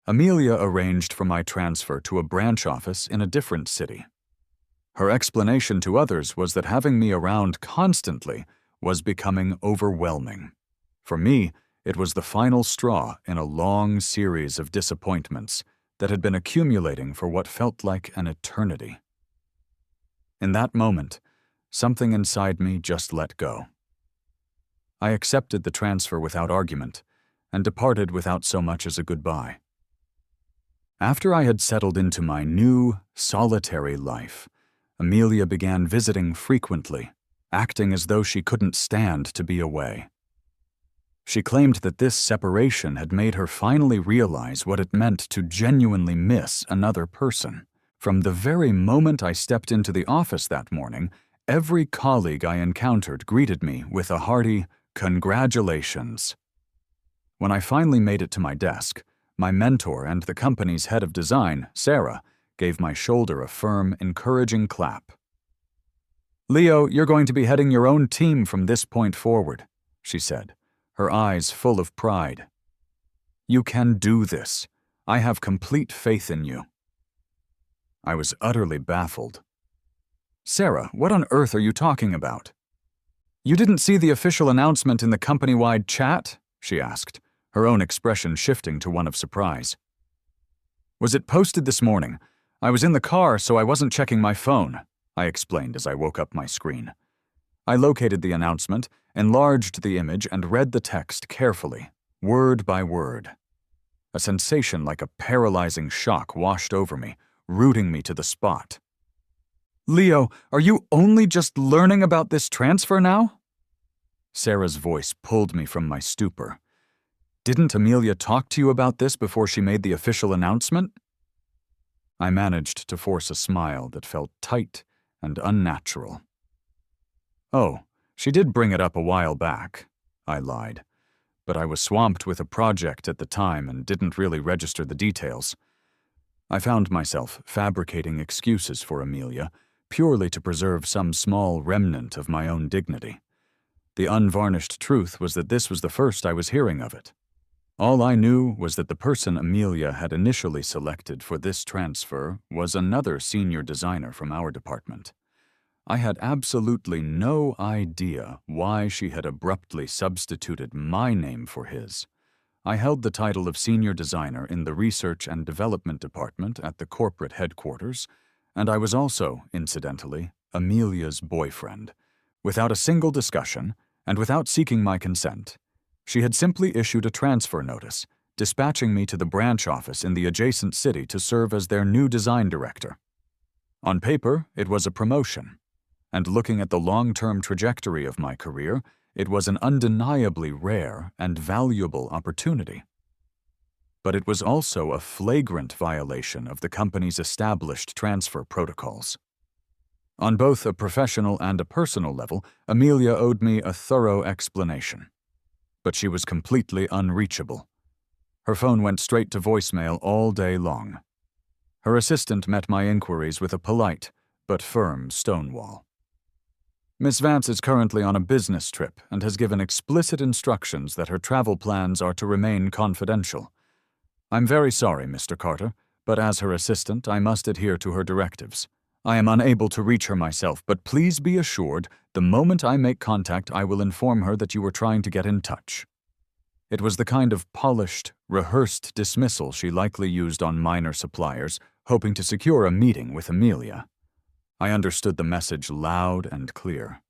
Amelia arranged for my transfer to a branch office in a different city. Her explanation to others was that having me around constantly was becoming overwhelming. For me, it was the final straw in a long series of disappointments that had been accumulating for what felt like an eternity. In that moment, something inside me just let go. I accepted the transfer without argument and departed without so much as a goodbye. After I had settled into my new, solitary life, Amelia began visiting frequently, acting as though she couldn't stand to be away. She claimed that this separation had made her finally realize what it meant to genuinely miss another person. From the very moment I stepped into the office that morning, every colleague I encountered greeted me with a hearty, "Congratulations." When I finally made it to my desk, my mentor and the company's head of design, Sarah, gave my shoulder a firm, encouraging clap. "Leo, you're going to be heading your own team from this point forward," she said, her eyes full of pride. "You can do this. I have complete faith in you." I was utterly baffled. "Sarah, what on earth are you talking about?" "You didn't see the official announcement in the company-wide chat?" she asked, her own expression shifting to one of surprise. "Was it posted this morning? I was in the car, so I wasn't checking my phone," I explained as I woke up my screen. I located the announcement, enlarged the image, and read the text carefully, word by word. A sensation like a paralyzing shock washed over me, rooting me to the spot. "Leo, are you only just learning about this transfer now?" Sarah's voice pulled me from my stupor. "Didn't Amelia talk to you about this before she made the official announcement?" I managed to force a smile that felt tight and unnatural. "Oh, she did bring it up a while back," I lied, but I was swamped with a project at the time and didn't really register the details. I found myself fabricating excuses for Amelia, purely to preserve some small remnant of my own dignity. The unvarnished truth was that this was the first I was hearing of it. All I knew was that the person Amelia had initially selected for this transfer was another senior designer from our department. I had absolutely no idea why she had abruptly substituted my name for his. I held the title of senior designer in the research and development department at the corporate headquarters, and I was also, incidentally, Amelia's boyfriend. Without a single discussion, and without seeking my consent, she had simply issued a transfer notice, dispatching me to the branch office in the adjacent city to serve as their new design director. On paper, it was a promotion, and looking at the long-term trajectory of my career, it was an undeniably rare and valuable opportunity. But it was also a flagrant violation of the company's established transfer protocols. On both a professional and a personal level, Amelia owed me a thorough explanation. But she was completely unreachable. Her phone went straight to voicemail all day long. Her assistant met my inquiries with a polite but firm stonewall. "Miss Vance is currently on a business trip and has given explicit instructions that her travel plans are to remain confidential. I'm very sorry, Mr. Carter, but as her assistant, I must adhere to her directives. I am unable to reach her myself, but please be assured, the moment I make contact, I will inform her that you were trying to get in touch." It was the kind of polished, rehearsed dismissal she likely used on minor suppliers, hoping to secure a meeting with Amelia. I understood the message loud and clear.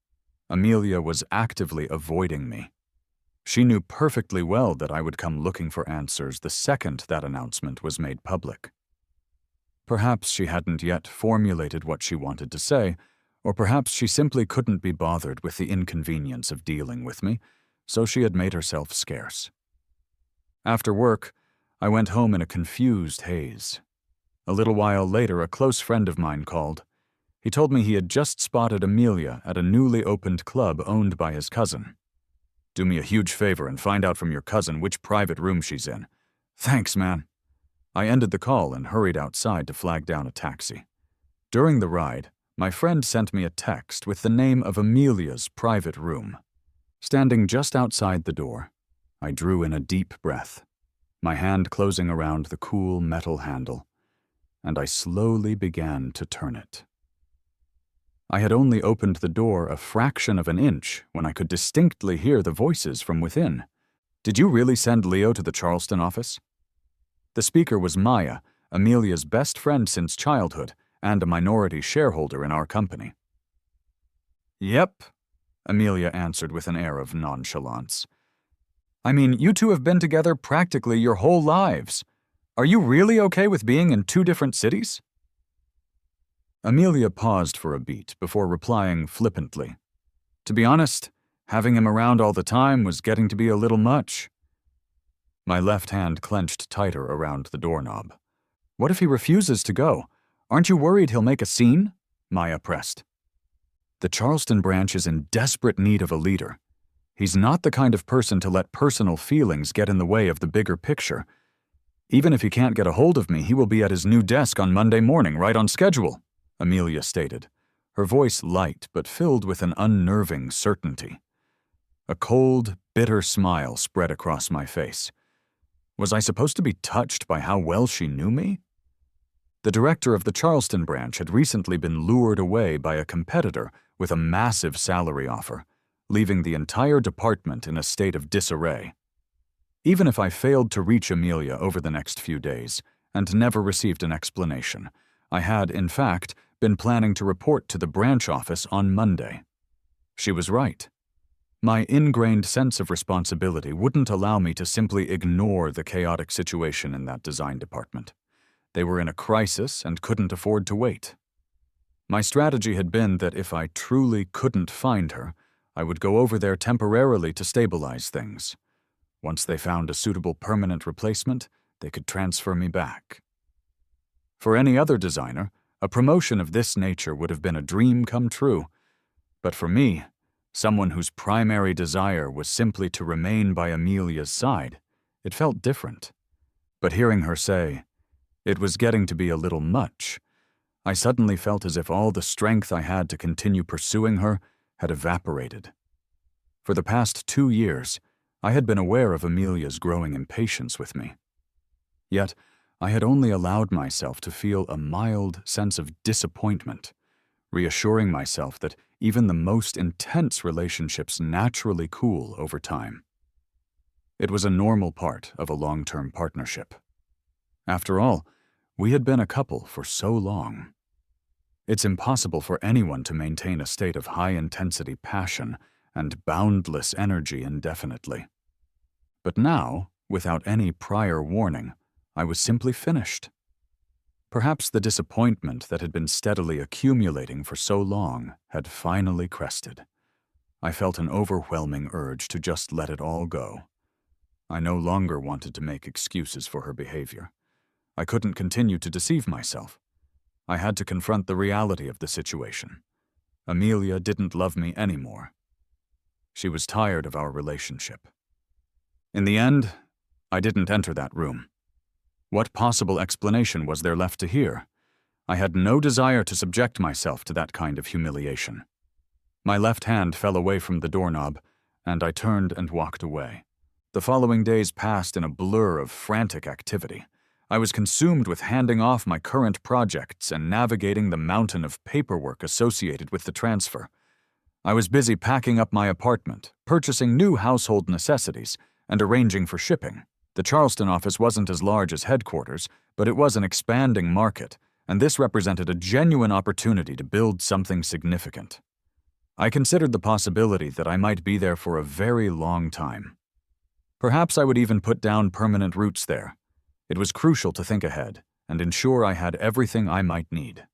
Amelia was actively avoiding me. She knew perfectly well that I would come looking for answers the second that announcement was made public. Perhaps she hadn't yet formulated what she wanted to say, or perhaps she simply couldn't be bothered with the inconvenience of dealing with me, so she had made herself scarce. After work, I went home in a confused haze. A little while later, a close friend of mine called. He told me he had just spotted Amelia at a newly opened club owned by his cousin. "Do me a huge favor and find out from your cousin which private room she's in." "Thanks, man." I ended the call and hurried outside to flag down a taxi. During the ride, my friend sent me a text with the name of Amelia's private room. Standing just outside the door, I drew in a deep breath. my hand closing around the cool metal handle, and I slowly began to turn it. I had only opened the door a fraction of an inch when I could distinctly hear the voices from within. "Did you really send Leo to the Charleston office?" The speaker was Maya, Amelia's best friend since childhood and a minority shareholder in our company. "Yep," Amelia answered with an air of nonchalance. "I mean, you two have been together practically your whole lives. Are you really okay with being in two different cities?" Amelia paused for a beat before replying flippantly. "To be honest, having him around all the time was getting to be a little much." My left hand clenched tighter around the doorknob. "What if he refuses to go? Aren't you worried he'll make a scene?" Maya pressed. "The Charleston branch is in desperate need of a leader. He's not the kind of person to let personal feelings get in the way of the bigger picture. Even if he can't get a hold of me, he will be at his new desk on Monday morning, right on schedule," Amelia stated, her voice light but filled with an unnerving certainty. A cold, bitter smile spread across my face. Was I supposed to be touched by how well she knew me? The director of the Charleston branch had recently been lured away by a competitor with a massive salary offer, leaving the entire department in a state of disarray. Even if I failed to reach Amelia over the next few days and never received an explanation, I had, in fact, been planning to report to the branch office on Monday. She was right. My ingrained sense of responsibility wouldn't allow me to simply ignore the chaotic situation in that design department. They were in a crisis and couldn't afford to wait. My strategy had been that if I truly couldn't find her, I would go over there temporarily to stabilize things. Once they found a suitable permanent replacement, they could transfer me back. For any other designer, a promotion of this nature would have been a dream come true. But for me, someone whose primary desire was simply to remain by Amelia's side, it felt different. But hearing her say, "It was getting to be a little much," I suddenly felt as if all the strength I had to continue pursuing her had evaporated. For the past 2 years, I had been aware of Amelia's growing impatience with me. Yet, I had only allowed myself to feel a mild sense of disappointment, reassuring myself that even the most intense relationships naturally cool over time. It was a normal part of a long-term partnership. After all, we had been a couple for so long. It's impossible for anyone to maintain a state of high-intensity passion and boundless energy indefinitely. But now, without any prior warning, I was simply finished. Perhaps the disappointment that had been steadily accumulating for so long had finally crested. I felt an overwhelming urge to just let it all go. I no longer wanted to make excuses for her behavior. I couldn't continue to deceive myself. I had to confront the reality of the situation. Amelia didn't love me anymore. She was tired of our relationship. In the end, I didn't enter that room. What possible explanation was there left to hear? I had no desire to subject myself to that kind of humiliation. My left hand fell away from the doorknob, and I turned and walked away. The following days passed in a blur of frantic activity. I was consumed with handing off my current projects and navigating the mountain of paperwork associated with the transfer. I was busy packing up my apartment, purchasing new household necessities, and arranging for shipping. The Charleston office wasn't as large as headquarters, but it was an expanding market, and this represented a genuine opportunity to build something significant. I considered the possibility that I might be there for a very long time. Perhaps I would even put down permanent roots there. It was crucial to think ahead and ensure I had everything I might need.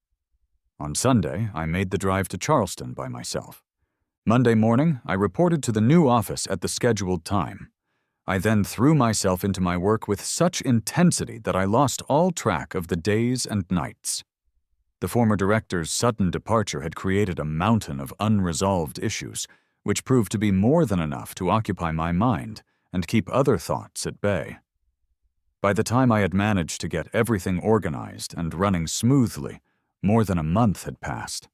On Sunday, I made the drive to Charleston by myself. Monday morning, I reported to the new office at the scheduled time. I then threw myself into my work with such intensity that I lost all track of the days and nights. The former director's sudden departure had created a mountain of unresolved issues, which proved to be more than enough to occupy my mind and keep other thoughts at bay. By the time I had managed to get everything organized and running smoothly, more than a month had passed.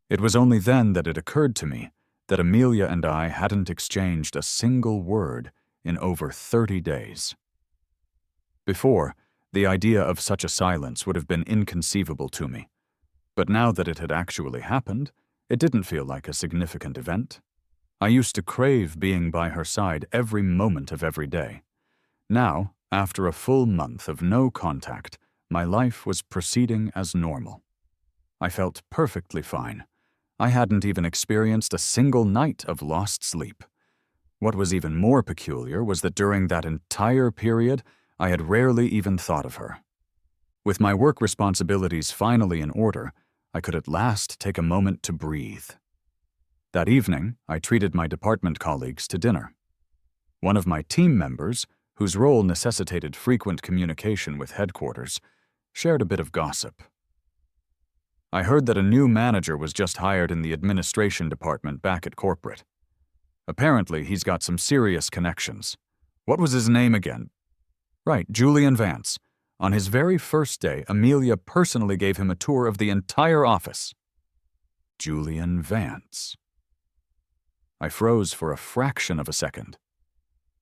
It was only then that it occurred to me that Amelia and I hadn't exchanged a single word in over 30 days. Before, the idea of such a silence would have been inconceivable to me. But now that it had actually happened, it didn't feel like a significant event. I used to crave being by her side every moment of every day. Now, after a full month of no contact, my life was proceeding as normal. I felt perfectly fine. I hadn't even experienced a single night of lost sleep. What was even more peculiar was that during that entire period, I had rarely even thought of her. With my work responsibilities finally in order, I could at last take a moment to breathe. That evening, I treated my department colleagues to dinner. One of my team members, whose role necessitated frequent communication with headquarters, shared a bit of gossip. I heard that a new manager was just hired in the administration department back at corporate. Apparently, he's got some serious connections. What was his name again? Right, Julian Vance. On his very first day, Amelia personally gave him a tour of the entire office. Julian Vance. I froze for a fraction of a second.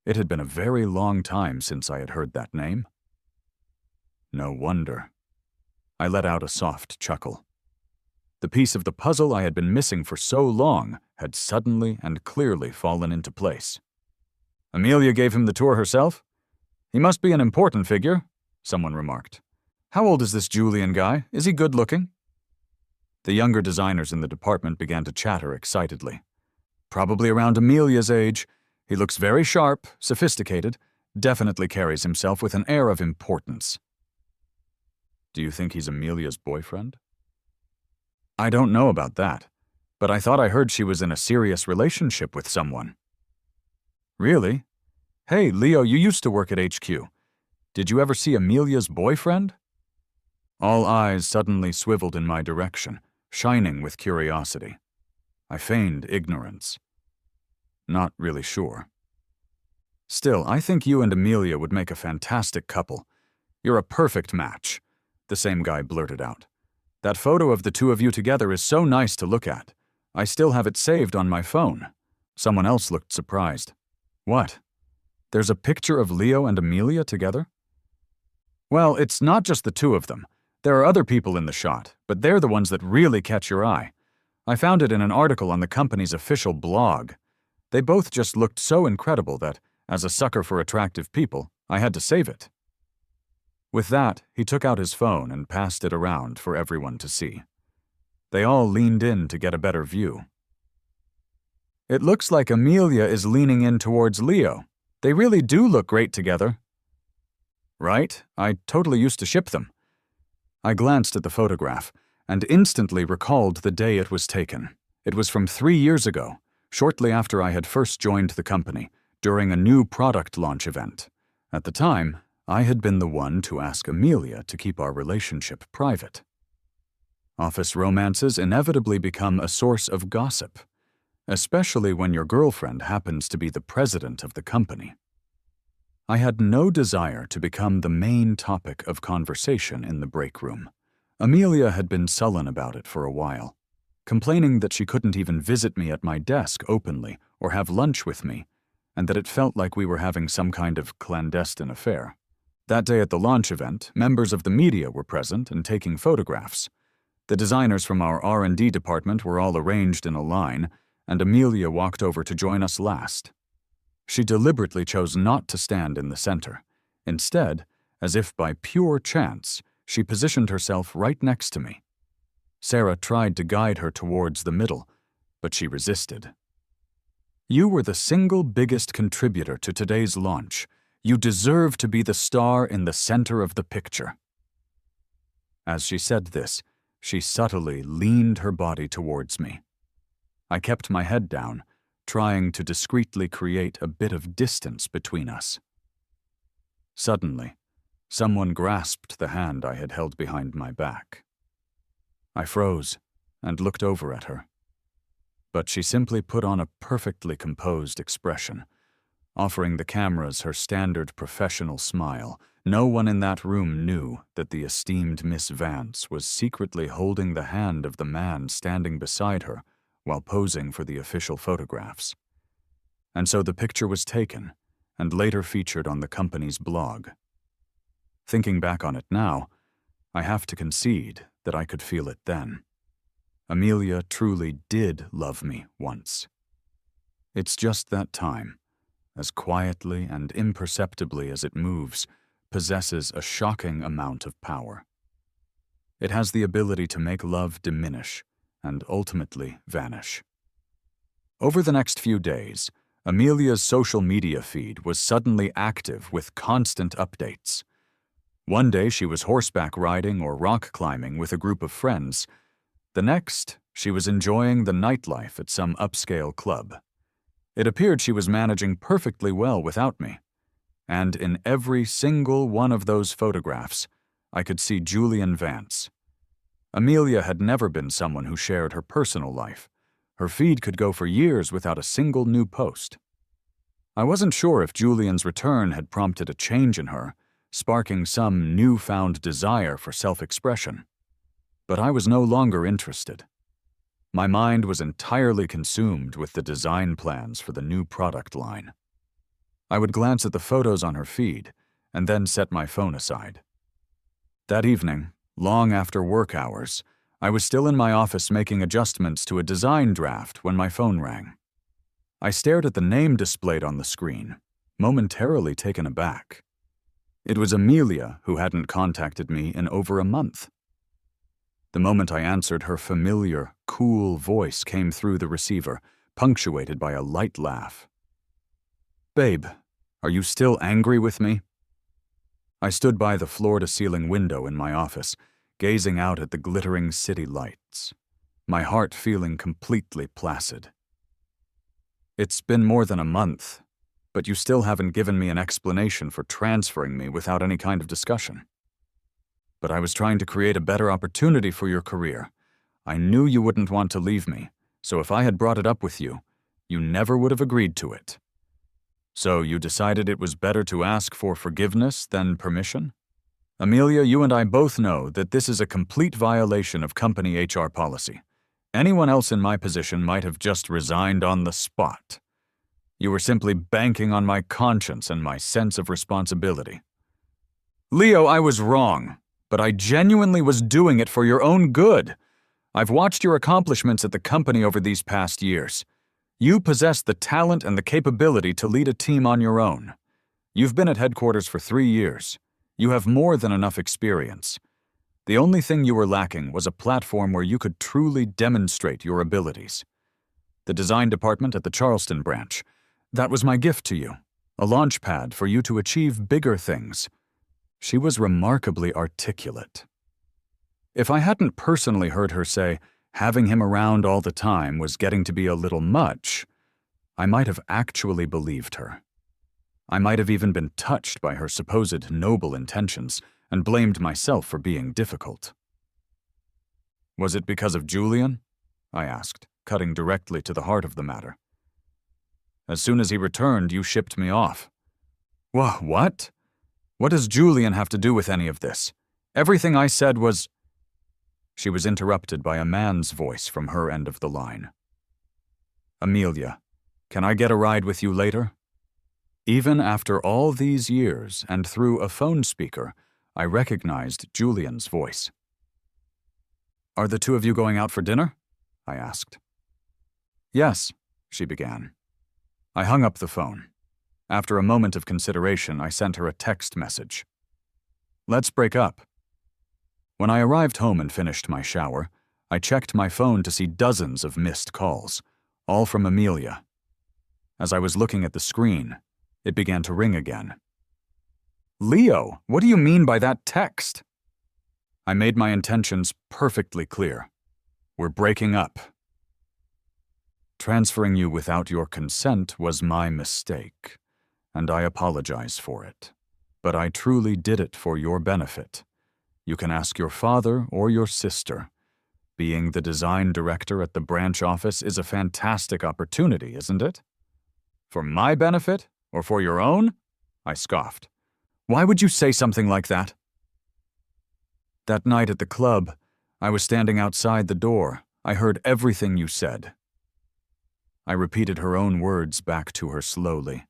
It had been a very long time since I had heard that name. No wonder. I let out a soft chuckle. The piece of the puzzle I had been missing for so long had suddenly and clearly fallen into place. Amelia gave him the tour herself? He must be an important figure, someone remarked. How old is this Julian guy? Is he good-looking? The younger designers in the department began to chatter excitedly. Probably around Amelia's age. He looks very sharp, sophisticated, definitely carries himself with an air of importance. Do you think he's Amelia's boyfriend? I don't know about that, but I thought I heard she was in a serious relationship with someone. Really? Hey, Leo, you used to work at HQ. Did you ever see Amelia's boyfriend? All eyes suddenly swiveled in my direction, shining with curiosity. I feigned ignorance. Not really sure. Still, I think you and Amelia would make a fantastic couple. You're a perfect match, the same guy blurted out. That photo of the two of you together is so nice to look at. I still have it saved on my phone. Someone else looked surprised. What? There's a picture of Leo and Amelia together? Well, it's not just the two of them. There are other people in the shot, but they're the ones that really catch your eye. I found it in an article on the company's official blog. They both just looked so incredible that, as a sucker for attractive people, I had to save it. With that, he took out his phone and passed it around for everyone to see. They all leaned in to get a better view. It looks like Amelia is leaning in towards Leo. They really do look great together. Right? I totally used to ship them. I glanced at the photograph and instantly recalled the day it was taken. It was from 3 years ago, shortly after I had first joined the company, during a new product launch event. At the time, I had been the one to ask Amelia to keep our relationship private. Office romances inevitably become a source of gossip, especially when your girlfriend happens to be the president of the company. I had no desire to become the main topic of conversation in the break room. Amelia had been sullen about it for a while, complaining that she couldn't even visit me at my desk openly or have lunch with me, and that it felt like we were having some kind of clandestine affair. That day at the launch event, members of the media were present and taking photographs. The designers from our R&D department were all arranged in a line, and Amelia walked over to join us last. She deliberately chose not to stand in the center. Instead, as if by pure chance, she positioned herself right next to me. Sarah tried to guide her towards the middle, but she resisted. You were the single biggest contributor to today's launch. You deserve to be the star in the center of the picture. As she said this, she subtly leaned her body towards me. I kept my head down, trying to discreetly create a bit of distance between us. Suddenly, someone grasped the hand I had held behind my back. I froze and looked over at her. But she simply put on a perfectly composed expression, offering the cameras her standard professional smile. No one in that room knew that the esteemed Miss Vance was secretly holding the hand of the man standing beside her while posing for the official photographs. And so the picture was taken and later featured on the company's blog. Thinking back on it now, I have to concede that I could feel it then. Amelia truly did love me once. It's just that time, as quietly and imperceptibly as it moves, possesses a shocking amount of power. It has the ability to make love diminish and ultimately vanish. Over the next few days, Amelia's social media feed was suddenly active with constant updates. One day she was horseback riding or rock climbing with a group of friends. The next, she was enjoying the nightlife at some upscale club. It appeared she was managing perfectly well without me, and in every single one of those photographs, I could see Julian Vance. Amelia had never been someone who shared her personal life. Her feed could go for years without a single new post. I wasn't sure if Julian's return had prompted a change in her, sparking some newfound desire for self-expression. But I was no longer interested. My mind was entirely consumed with the design plans for the new product line. I would glance at the photos on her feed and then set my phone aside. That evening, long after work hours, I was still in my office making adjustments to a design draft when my phone rang. I stared at the name displayed on the screen, momentarily taken aback. It was Amelia, who hadn't contacted me in over a month. The moment I answered, her familiar, cool voice came through the receiver, punctuated by a light laugh. "Babe, are you still angry with me?" I stood by the floor-to-ceiling window in my office, gazing out at the glittering city lights, my heart feeling completely placid. "It's been more than a month, but you still haven't given me an explanation for transferring me without any kind of discussion. But I was trying to create a better opportunity for your career. I knew you wouldn't want to leave me, so if I had brought it up with you, you never would have agreed to it. So you decided it was better to ask for forgiveness than permission? Amelia, you and I both know that this is a complete violation of company HR policy. Anyone else in my position might have just resigned on the spot. You were simply banking on my conscience and my sense of responsibility." "Leo, I was wrong, but I genuinely was doing it for your own good. I've watched your accomplishments at the company over these past years. You possess the talent and the capability to lead a team on your own. You've been at headquarters for 3 years. You have more than enough experience. The only thing you were lacking was a platform where you could truly demonstrate your abilities. The design department at the Charleston branch, that was my gift to you, a launch pad for you to achieve bigger things." She was remarkably articulate. If I hadn't personally heard her say having him around all the time was getting to be a little much, I might have actually believed her. I might have even been touched by her supposed noble intentions and blamed myself for being difficult. "Was it because of Julian?" I asked, cutting directly to the heart of the matter. "As soon as he returned, you shipped me off." What? What does Julian have to do with any of this? Everything I said was—" She was interrupted by a man's voice from her end of the line. "Amelia, can I get a ride with you later?" Even after all these years and through a phone speaker, I recognized Julian's voice. "Are the two of you going out for dinner?" I asked. "Yes," she began. I hung up the phone. After a moment of consideration, I sent her a text message. "Let's break up." When I arrived home and finished my shower, I checked my phone to see dozens of missed calls, all from Amelia. As I was looking at the screen, it began to ring again. "Leo, what do you mean by that text?" I made my intentions perfectly clear. We're breaking up. Transferring you without your consent was my mistake, and I apologize for it. But I truly did it for your benefit. You can ask your father or your sister. Being the design director at the branch office is a fantastic opportunity, isn't it? For my benefit, or for your own? I scoffed. Why would you say something like that? That night at the club, I was standing outside the door. I heard everything you said. I repeated her own words back to her slowly.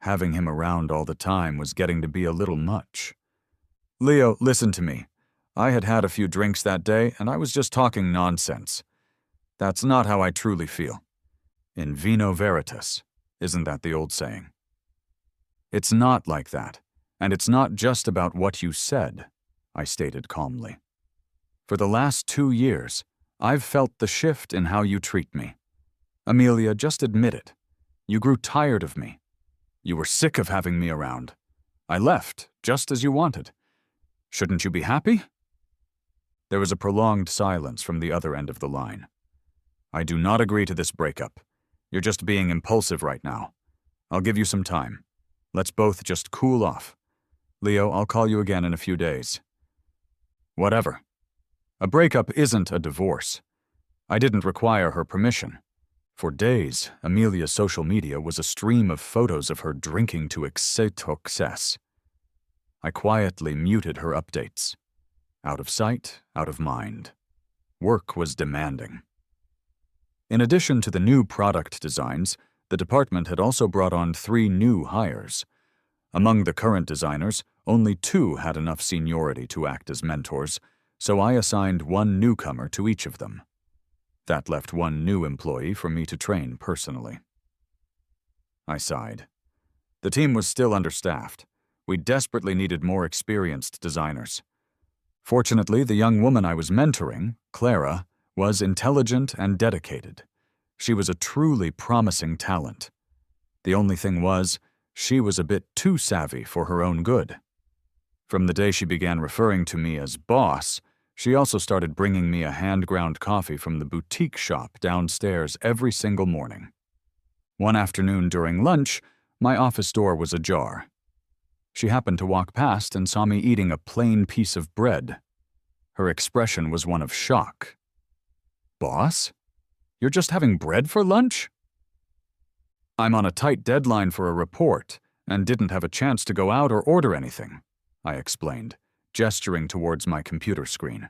Having him around all the time was getting to be a little much. Leo, listen to me. I had had a few drinks that day, and I was just talking nonsense. That's not how I truly feel. In vino veritas, isn't that the old saying? It's not like that, and it's not just about what you said, I stated calmly. For the last 2 years, I've felt the shift in how you treat me. Amelia, just admit it. You grew tired of me. You were sick of having me around. I left, just as you wanted. Shouldn't you be happy? There was a prolonged silence from the other end of the line. I do not agree to this breakup. You're just being impulsive right now. I'll give you some time. Let's both just cool off. Leo, I'll call you again in a few days. Whatever. A breakup isn't a divorce. I didn't require her permission. For days, Amelia's social media was a stream of photos of her drinking to excess. I quietly muted her updates. Out of sight, out of mind. Work was demanding. In addition to the new product designs, the department had also brought on 3 new hires. Among the current designers, only 2 had enough seniority to act as mentors, so I assigned 1 newcomer to each of them. That left 1 new employee for me to train personally. I sighed. The team was still understaffed. We desperately needed more experienced designers. Fortunately, the young woman I was mentoring, Clara, was intelligent and dedicated. She was a truly promising talent. The only thing was, she was a bit too savvy for her own good. From the day she began referring to me as boss, she also started bringing me a hand-ground coffee from the boutique shop downstairs every single morning. One afternoon during lunch, my office door was ajar. She happened to walk past and saw me eating a plain piece of bread. Her expression was one of shock. Boss? You're just having bread for lunch? I'm on a tight deadline for a report and didn't have a chance to go out or order anything, I explained, gesturing towards my computer screen.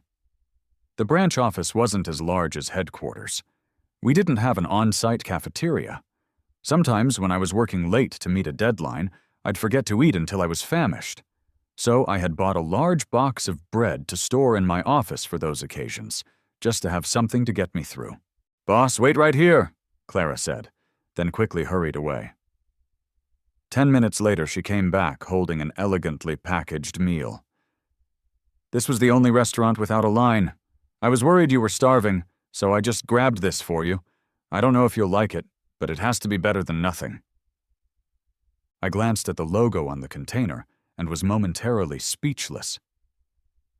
The branch office wasn't as large as headquarters. We didn't have an on-site cafeteria. Sometimes when I was working late to meet a deadline, I'd forget to eat until I was famished. So I had bought a large box of bread to store in my office for those occasions, just to have something to get me through. Boss, wait right here, Clara said, then quickly hurried away. 10 minutes later, she came back holding an elegantly packaged meal. This was the only restaurant without a line. I was worried you were starving, so I just grabbed this for you. I don't know if you'll like it, but it has to be better than nothing. I glanced at the logo on the container and was momentarily speechless.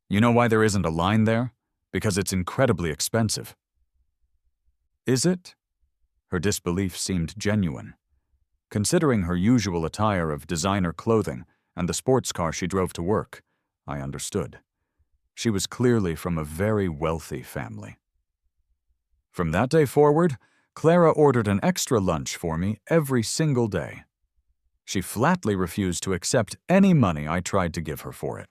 You know why there isn't a line there? Because it's incredibly expensive. Is it? Her disbelief seemed genuine. Considering her usual attire of designer clothing and the sports car she drove to work, I understood. She was clearly from a very wealthy family. From that day forward, Clara ordered an extra lunch for me every single day. She flatly refused to accept any money I tried to give her for it.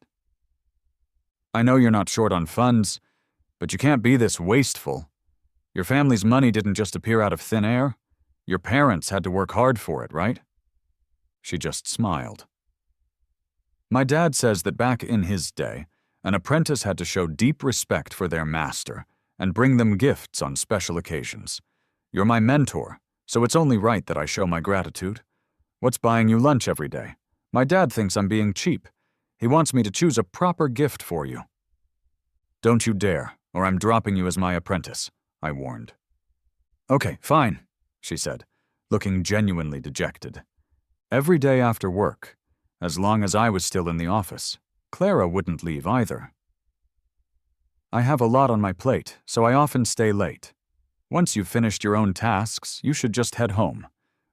I know you're not short on funds, but you can't be this wasteful. Your family's money didn't just appear out of thin air. Your parents had to work hard for it, right? She just smiled. My dad says that back in his day, an apprentice had to show deep respect for their master and bring them gifts on special occasions. You're my mentor, so it's only right that I show my gratitude. What's buying you lunch every day? My dad thinks I'm being cheap. He wants me to choose a proper gift for you. Don't you dare, or I'm dropping you as my apprentice, I warned. Okay, fine, she said, looking genuinely dejected. Every day after work, as long as I was still in the office, Clara wouldn't leave either. I have a lot on my plate, so I often stay late. Once you've finished your own tasks, you should just head home.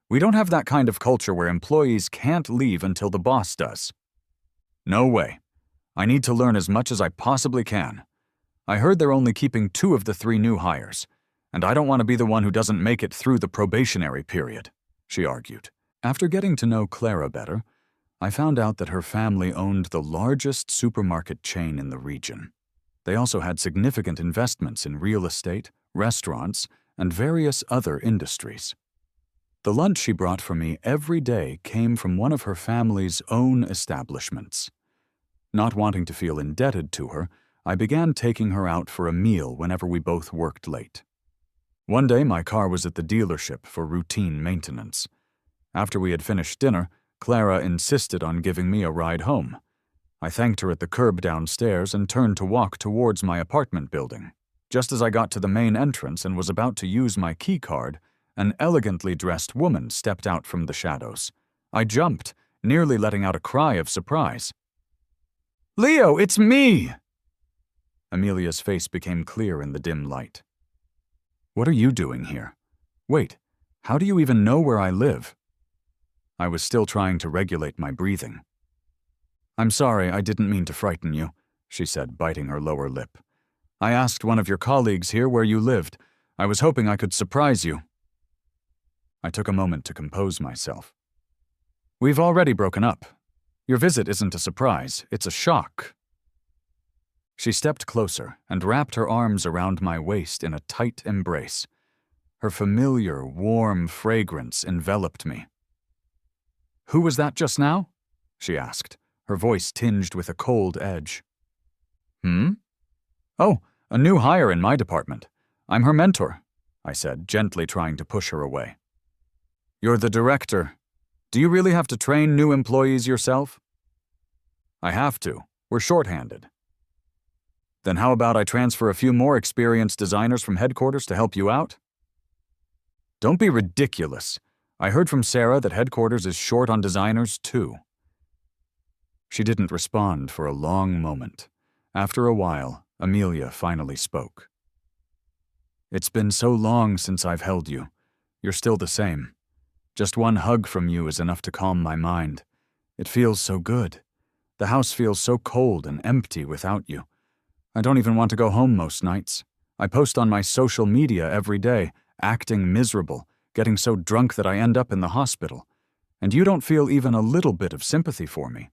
We don't have that kind of culture where employees can't leave until the boss does. No way. I need to learn as much as I possibly can. I heard they're only keeping 2 of the 3 new hires, and I don't want to be the one who doesn't make it through the probationary period, she argued. After getting to know Clara better, I found out that her family owned the largest supermarket chain in the region. They also had significant investments in real estate, restaurants, and various other industries. The lunch she brought for me every day came from one of her family's own establishments. Not wanting to feel indebted to her, I began taking her out for a meal whenever we both worked late. One day my car was at the dealership for routine maintenance. After we had finished dinner, Clara insisted on giving me a ride home. I thanked her at the curb downstairs and turned to walk towards my apartment building. Just as I got to the main entrance and was about to use my key card, an elegantly dressed woman stepped out from the shadows. I jumped, nearly letting out a cry of surprise. "Leo, it's me!" Amelia's face became clear in the dim light. "What are you doing here? Wait, how do you even know where I live?" I was still trying to regulate my breathing. "I'm sorry, I didn't mean to frighten you," she said, biting her lower lip. "I asked one of your colleagues here where you lived. I was hoping I could surprise you." I took a moment to compose myself. "We've already broken up. Your visit isn't a surprise, it's a shock." She stepped closer and wrapped her arms around my waist in a tight embrace. Her familiar, warm fragrance enveloped me. "Who was that just now?" she asked, her voice tinged with a cold edge. "Oh, a new hire in my department. I'm her mentor," I said, gently trying to push her away. "You're the director. Do you really have to train new employees yourself?" "I have to. We're shorthanded." "Then how about I transfer a few more experienced designers from headquarters to help you out?" "Don't be ridiculous. I heard from Sarah that headquarters is short on designers, too." She didn't respond for a long moment. After a while, Amelia finally spoke. "It's been so long since I've held you. You're still the same. Just one hug from you is enough to calm my mind. It feels so good. The house feels so cold and empty without you. I don't even want to go home most nights. I post on my social media every day, acting miserable, getting so drunk that I end up in the hospital. And you don't feel even a little bit of sympathy for me.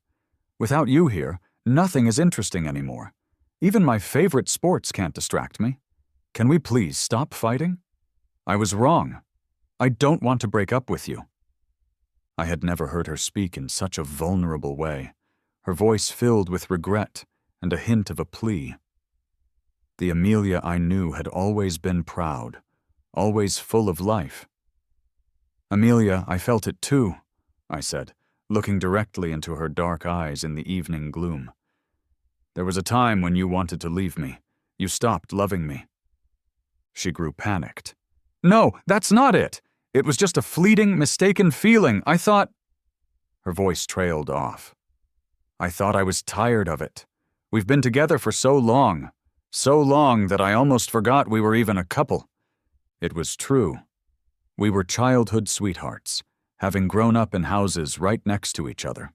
Without you here, nothing is interesting anymore. Even my favorite sports can't distract me. Can we please stop fighting? I was wrong. I don't want to break up with you." I had never heard her speak in such a vulnerable way, her voice filled with regret and a hint of a plea. The Amelia I knew had always been proud, always full of life. "Amelia, I felt it too," I said, looking directly into her dark eyes in the evening gloom. "There was a time when you wanted to leave me. You stopped loving me." She grew panicked. "No, that's not it. It was just a fleeting, mistaken feeling. I thought—" Her voice trailed off. "I thought I was tired of it. We've been together for so long that I almost forgot we were even a couple. It was true. We were childhood sweethearts, having grown up in houses right next to each other.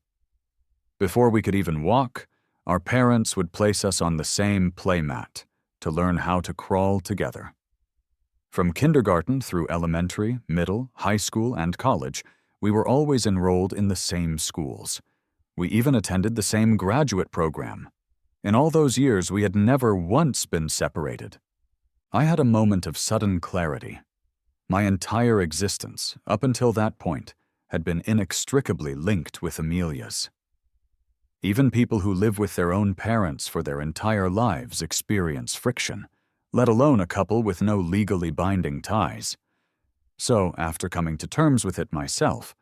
Before we could even walk, our parents would place us on the same playmat to learn how to crawl together. From kindergarten through elementary, middle, high school, and college, we were always enrolled in the same schools. We even attended the same graduate program. In all those years, we had never once been separated. I had a moment of sudden clarity. My entire existence, up until that point, had been inextricably linked with Amelia's. Even people who live with their own parents for their entire lives experience friction, let alone a couple with no legally binding ties. So, after coming to terms with it myself,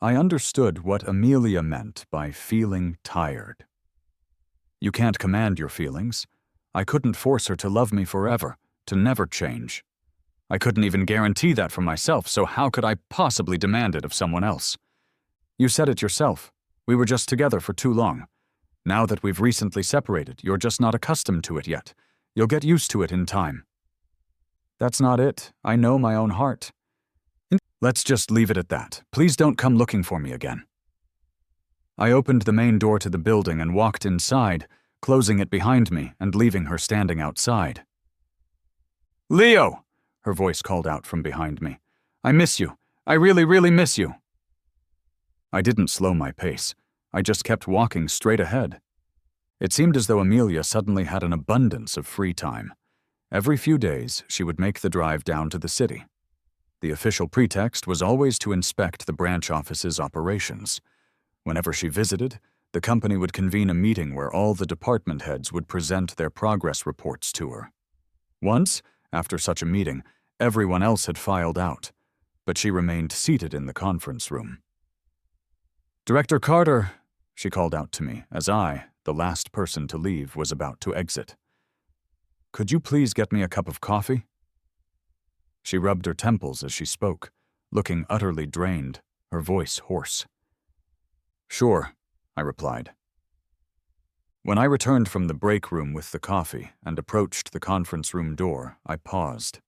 I understood what Amelia meant by feeling tired. You can't command your feelings. I couldn't force her to love me forever, to never change. I couldn't even guarantee that for myself, so how could I possibly demand it of someone else? You said it yourself. We were just together for too long. Now that we've recently separated, you're just not accustomed to it yet. You'll get used to it in time. That's not it. I know my own heart. Let's just leave it at that. Please don't come looking for me again. I opened the main door to the building and walked inside, closing it behind me and leaving her standing outside. "Leo!" her voice called out from behind me. "I miss you. I really, really miss you." I didn't slow my pace. I just kept walking straight ahead. It seemed as though Amelia suddenly had an abundance of free time. Every few days, she would make the drive down to the city. The official pretext was always to inspect the branch office's operations. Whenever she visited, The company would convene a meeting where all the department heads would present their progress reports to her. Once, after such a meeting, everyone else had filed out, but she remained seated in the conference room. "Director Carter," she called out to me as I, the last person to leave, was about to exit. "Could you please get me a cup of coffee?" She rubbed her temples as she spoke, looking utterly drained, her voice hoarse. "Sure," I replied. When I returned from the break room with the coffee and approached the conference room door, I paused.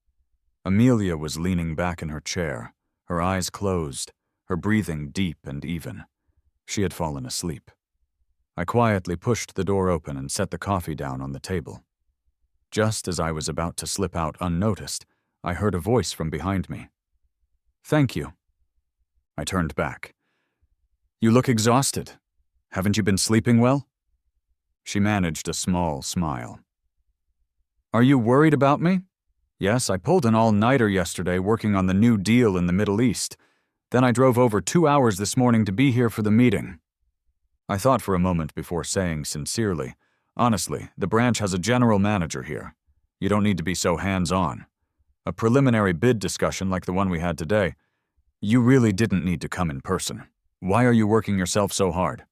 Amelia was leaning back in her chair, her eyes closed, her breathing deep and even. She had fallen asleep. I quietly pushed the door open and set the coffee down on the table. Just as I was about to slip out unnoticed, I heard a voice from behind me. "Thank you." I turned back. "You look exhausted. Haven't you been sleeping well?" She managed a small smile. "Are you worried about me?" "Yes, I pulled an all-nighter yesterday working on the new deal in the Middle East. Then I drove over 2 hours this morning to be here for the meeting." I thought for a moment before saying sincerely, "Honestly, the branch has a general manager here. You don't need to be so hands-on. A preliminary bid discussion like the one we had today. You really didn't need to come in person. Why are you working yourself so hard?"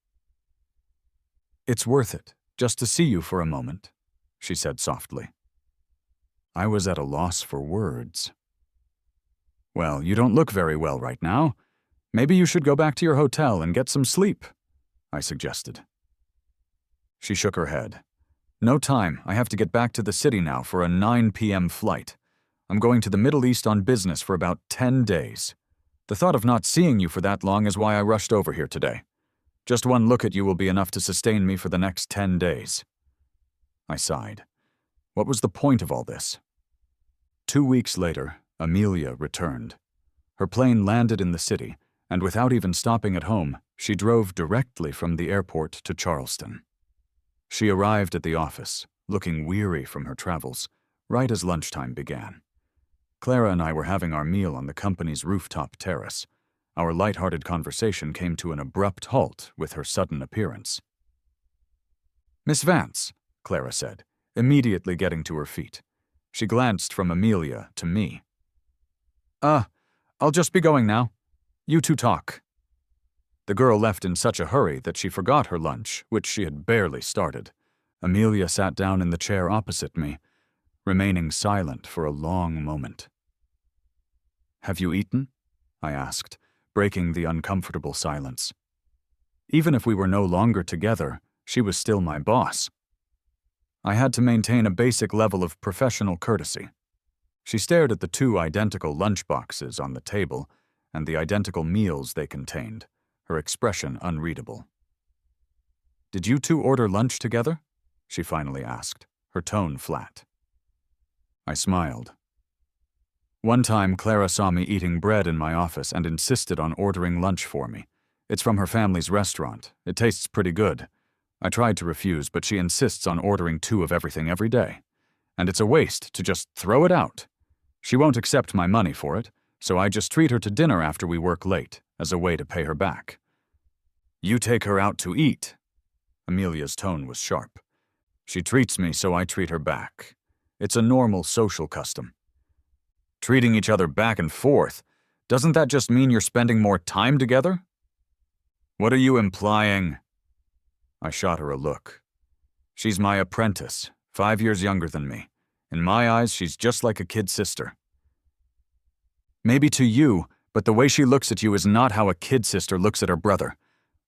"It's worth it, just to see you for a moment," she said softly. I was at a loss for words. "Well, you don't look very well right now. Maybe you should go back to your hotel and get some sleep," I suggested. She shook her head. "No time. I have to get back to the city now for a 9 p.m. flight. I'm going to the Middle East on business for about 10 days. The thought of not seeing you for that long is why I rushed over here today. Just one look at you will be enough to sustain me for the next 10 days. I sighed. What was the point of all this? 2 weeks later, Amelia returned. Her plane landed in the city, and without even stopping at home, she drove directly from the airport to Charleston. She arrived at the office, looking weary from her travels, right as lunchtime began. Clara and I were having our meal on the company's rooftop terrace. Our light-hearted conversation came to an abrupt halt with her sudden appearance. "Miss Vance," Clara said, immediately getting to her feet. She glanced from Amelia to me. I'll just be going now. You two talk." The girl left in such a hurry that she forgot her lunch, which she had barely started. Amelia sat down in the chair opposite me, remaining silent for a long moment. "Have you eaten?" I asked, breaking the uncomfortable silence. Even if we were no longer together, she was still my boss. I had to maintain a basic level of professional courtesy. She stared at the 2 identical lunchboxes on the table and the identical meals they contained, her expression unreadable. "Did you 2 order lunch together?" she finally asked, her tone flat. I smiled. One time, Clara saw me eating bread in my office and insisted on ordering lunch for me. It's from her family's restaurant. It tastes pretty good. I tried to refuse, but she insists on ordering 2 of everything every day. And it's a waste to just throw it out. She won't accept my money for it, so I just treat her to dinner after we work late, as a way to pay her back. "You take her out to eat." Amelia's tone was sharp. "She treats me, so I treat her back. It's a normal social custom." "Treating each other back and forth, doesn't that just mean you're spending more time together?" "What are you implying?" I shot her a look. "She's my apprentice, 5 years younger than me. In my eyes, she's just like a kid sister." "Maybe to you, but the way she looks at you is not how a kid sister looks at her brother,"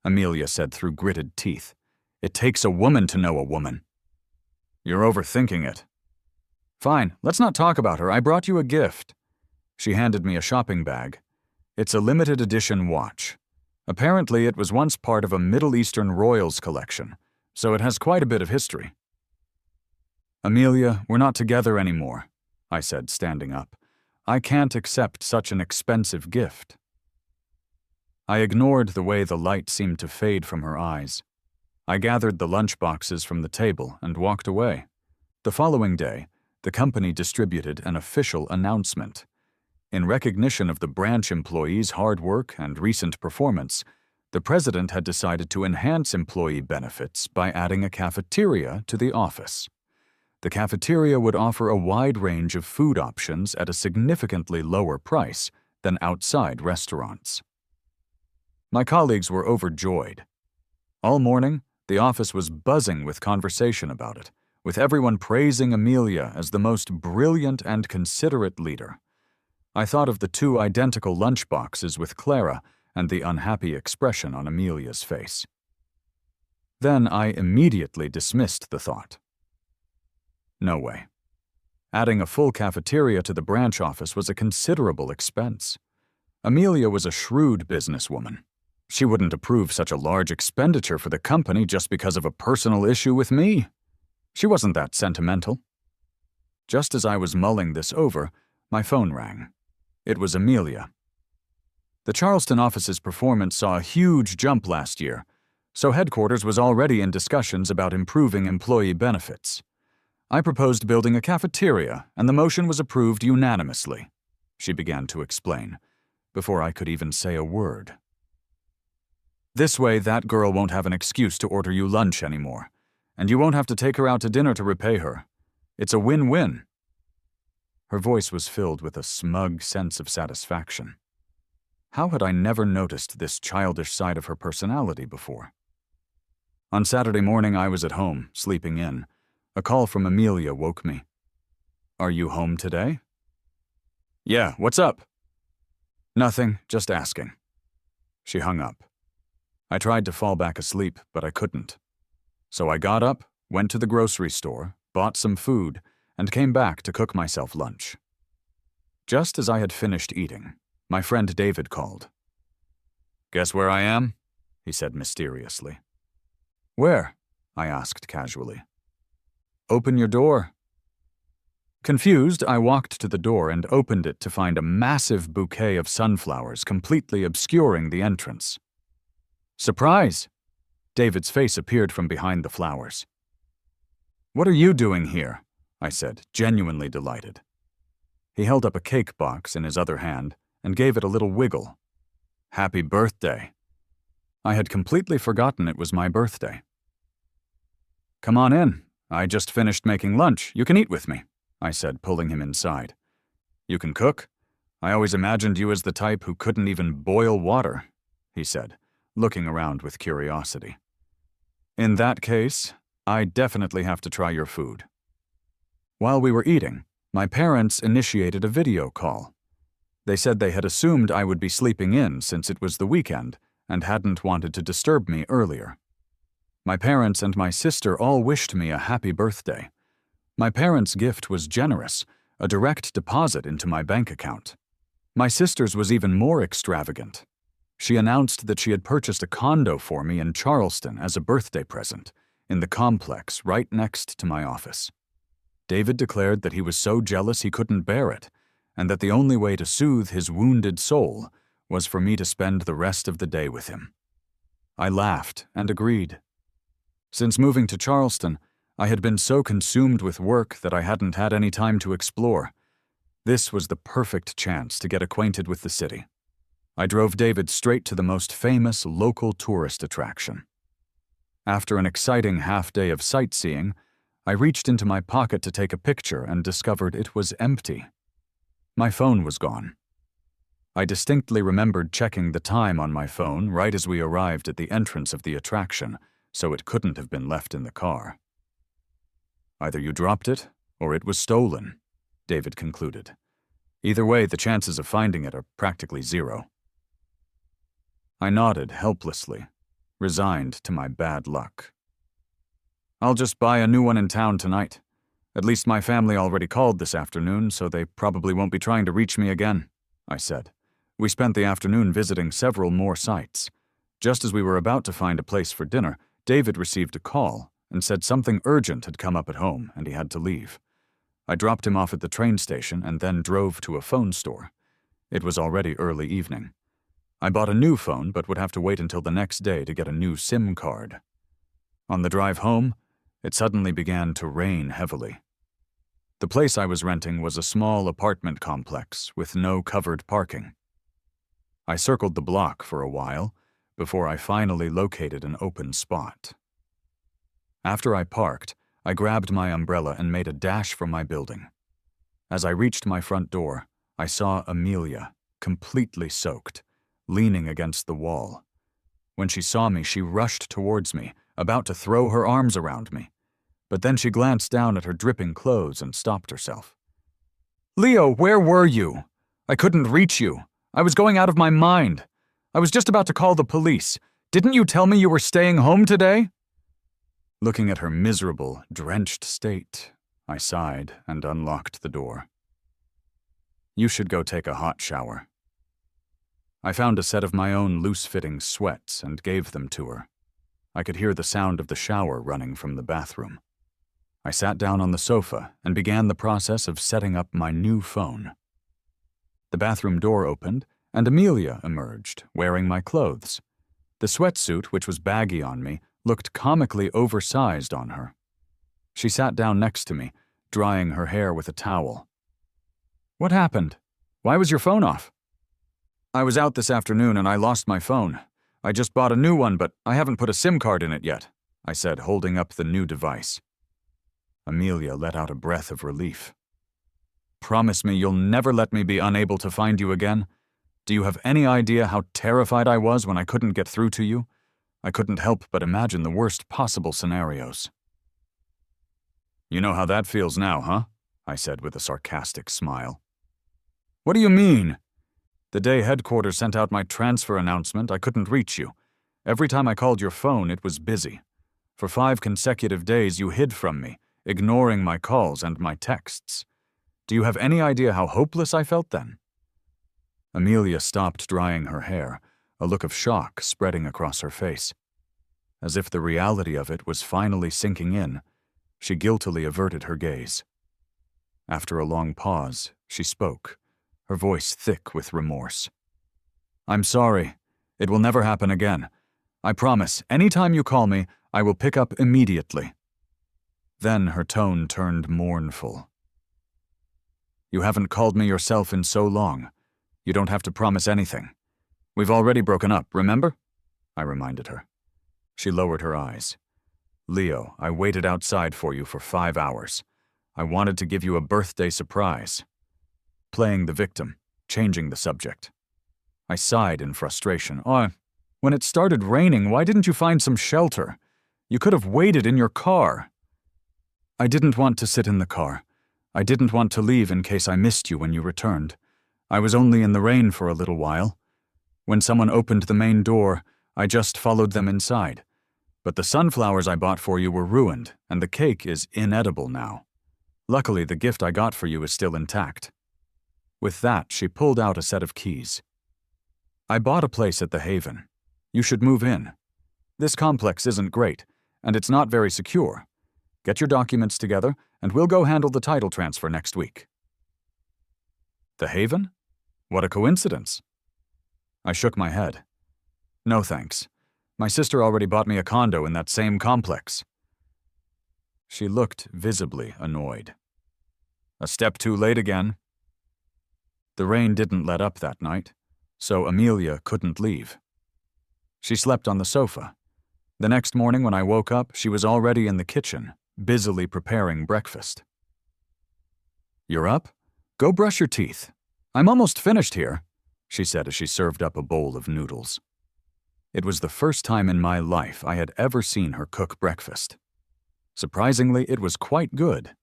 Amelia said through gritted teeth. "It takes a woman to know a woman." "You're overthinking it." "Fine, let's not talk about her. I brought you a gift." She handed me a shopping bag. It's a limited edition watch. Apparently, it was once part of a Middle Eastern royals collection, so it has quite a bit of history. "Amelia, we're not together anymore," I said, standing up. "I can't accept such an expensive gift." I ignored the way the light seemed to fade from her eyes. I gathered the lunchboxes from the table and walked away. The following day, the company distributed an official announcement. In recognition of the branch employees' hard work and recent performance, The president had decided to enhance employee benefits by adding a cafeteria to the office. The cafeteria would offer a wide range of food options at a significantly lower price than outside restaurants. My colleagues were overjoyed. All morning, the office was buzzing with conversation about it, with everyone praising Amelia as the most brilliant and considerate leader. I thought of the 2 identical lunchboxes with Clara and the unhappy expression on Amelia's face. Then I immediately dismissed the thought. No way. Adding a full cafeteria to the branch office was a considerable expense. Amelia was a shrewd businesswoman. She wouldn't approve such a large expenditure for the company just because of a personal issue with me. She wasn't that sentimental. Just as I was mulling this over, my phone rang. It was Amelia. The Charleston office's performance saw a huge jump last year, so headquarters was already in discussions about improving employee benefits. I proposed building a cafeteria, and the motion was approved unanimously, she began to explain, before I could even say a word. This way, that girl won't have an excuse to order you lunch anymore, and you won't have to take her out to dinner to repay her. It's a win-win. Her voice was filled with a smug sense of satisfaction. How had I never noticed this childish side of her personality before? On Saturday morning, I was at home, sleeping in. A call from Amelia woke me. "Are you home today?" "Yeah, what's up?" "Nothing, just asking." She hung up. I tried to fall back asleep, but I couldn't. So I got up, went to the grocery store, bought some food, and came back to cook myself lunch. Just as I had finished eating, my friend David called. "Guess where I am?" he said mysteriously. "Where?" I asked casually. "Open your door." Confused, I walked to the door and opened it to find a massive bouquet of sunflowers completely obscuring the entrance. "Surprise!" David's face appeared from behind the flowers. "What are you doing here?" I said, genuinely delighted. He held up a cake box in his other hand and gave it a little wiggle. "Happy birthday." I had completely forgotten it was my birthday. "Come on in. I just finished making lunch. You can eat with me," I said, pulling him inside. "You can cook? I always imagined you as the type who couldn't even boil water," he said, looking around with curiosity. "In that case, I definitely have to try your food." While we were eating, my parents initiated a video call. They said they had assumed I would be sleeping in since it was the weekend and hadn't wanted to disturb me earlier. My parents and my sister all wished me a happy birthday. My parents' gift was generous, a direct deposit into my bank account. My sister's was even more extravagant. She announced that she had purchased a condo for me in Charleston as a birthday present, in the complex right next to my office. David declared that he was so jealous he couldn't bear it, and that the only way to soothe his wounded soul was for me to spend the rest of the day with him. I laughed and agreed. Since moving to Charleston, I had been so consumed with work that I hadn't had any time to explore. This was the perfect chance to get acquainted with the city. I drove David straight to the most famous local tourist attraction. After an exciting half-day of sightseeing, I reached into my pocket to take a picture and discovered it was empty. My phone was gone. I distinctly remembered checking the time on my phone right as we arrived at the entrance of the attraction, so it couldn't have been left in the car. "Either you dropped it, or it was stolen," David concluded. "Either way, the chances of finding it are practically zero." I nodded helplessly, resigned to my bad luck. "I'll just buy a new one in town tonight. At least my family already called this afternoon, so they probably won't be trying to reach me again," I said. We spent the afternoon visiting several more sites. Just as we were about to find a place for dinner, David received a call and said something urgent had come up at home and he had to leave. I dropped him off at the train station and then drove to a phone store. It was already early evening. I bought a new phone but would have to wait until the next day to get a new SIM card. On the drive home, it suddenly began to rain heavily. The place I was renting was a small apartment complex with no covered parking. I circled the block for a while, before I finally located an open spot. After I parked, I grabbed my umbrella and made a dash for my building. As I reached my front door, I saw Amelia, completely soaked, leaning against the wall. When she saw me, she rushed towards me, about to throw her arms around me. But then she glanced down at her dripping clothes and stopped herself. "Leo, where were you? I couldn't reach you. I was going out of my mind. I was just about to call the police. Didn't you tell me you were staying home today?" Looking at her miserable, drenched state, I sighed and unlocked the door. "You should go take a hot shower." I found a set of my own loose-fitting sweats and gave them to her. I could hear the sound of the shower running from the bathroom. I sat down on the sofa and began the process of setting up my new phone. The bathroom door opened, and Amelia emerged, wearing my clothes. The sweatsuit, which was baggy on me, looked comically oversized on her. She sat down next to me, drying her hair with a towel. "What happened? Why was your phone off?" "I was out this afternoon and I lost my phone. I just bought a new one, but I haven't put a SIM card in it yet," I said, holding up the new device. Amelia let out a breath of relief. "Promise me you'll never let me be unable to find you again? Do you have any idea how terrified I was when I couldn't get through to you? I couldn't help but imagine the worst possible scenarios." "You know how that feels now, huh?" I said with a sarcastic smile. "What do you mean? The day headquarters sent out my transfer announcement, I couldn't reach you. Every time I called your phone, it was busy. For 5 consecutive days, you hid from me, ignoring my calls and my texts. Do you have any idea how hopeless I felt then?" Amelia stopped drying her hair, a look of shock spreading across her face. As if the reality of it was finally sinking in, she guiltily averted her gaze. After a long pause, she spoke, her voice thick with remorse. "I'm sorry. It will never happen again. I promise, any time you call me, I will pick up immediately." Then her tone turned mournful. "You haven't called me yourself in so long. You don't have to promise anything. We've already broken up, remember?" I reminded her. She lowered her eyes. "Leo, I waited outside for you for 5 hours. I wanted to give you a birthday surprise." Playing the victim, changing the subject. I sighed in frustration. "Oh, when it started raining, why didn't you find some shelter? You could have waited in your car." "I didn't want to sit in the car. I didn't want to leave in case I missed you when you returned. I was only in the rain for a little while. When someone opened the main door, I just followed them inside. But the sunflowers I bought for you were ruined, and the cake is inedible now. Luckily, the gift I got for you is still intact." With that, she pulled out a set of keys. "I bought a place at the Haven. You should move in. This complex isn't great, and it's not very secure. Get your documents together, and we'll go handle the title transfer next week." "The Haven? What a coincidence." I shook my head. "No thanks. My sister already bought me a condo in that same complex." She looked visibly annoyed. "A step too late again." The rain didn't let up that night, so Amelia couldn't leave. She slept on the sofa. The next morning when I woke up, she was already in the kitchen, busily preparing breakfast. "You're up? Go brush your teeth. I'm almost finished here," she said as she served up a bowl of noodles. It was the first time in my life I had ever seen her cook breakfast. Surprisingly, it was quite good.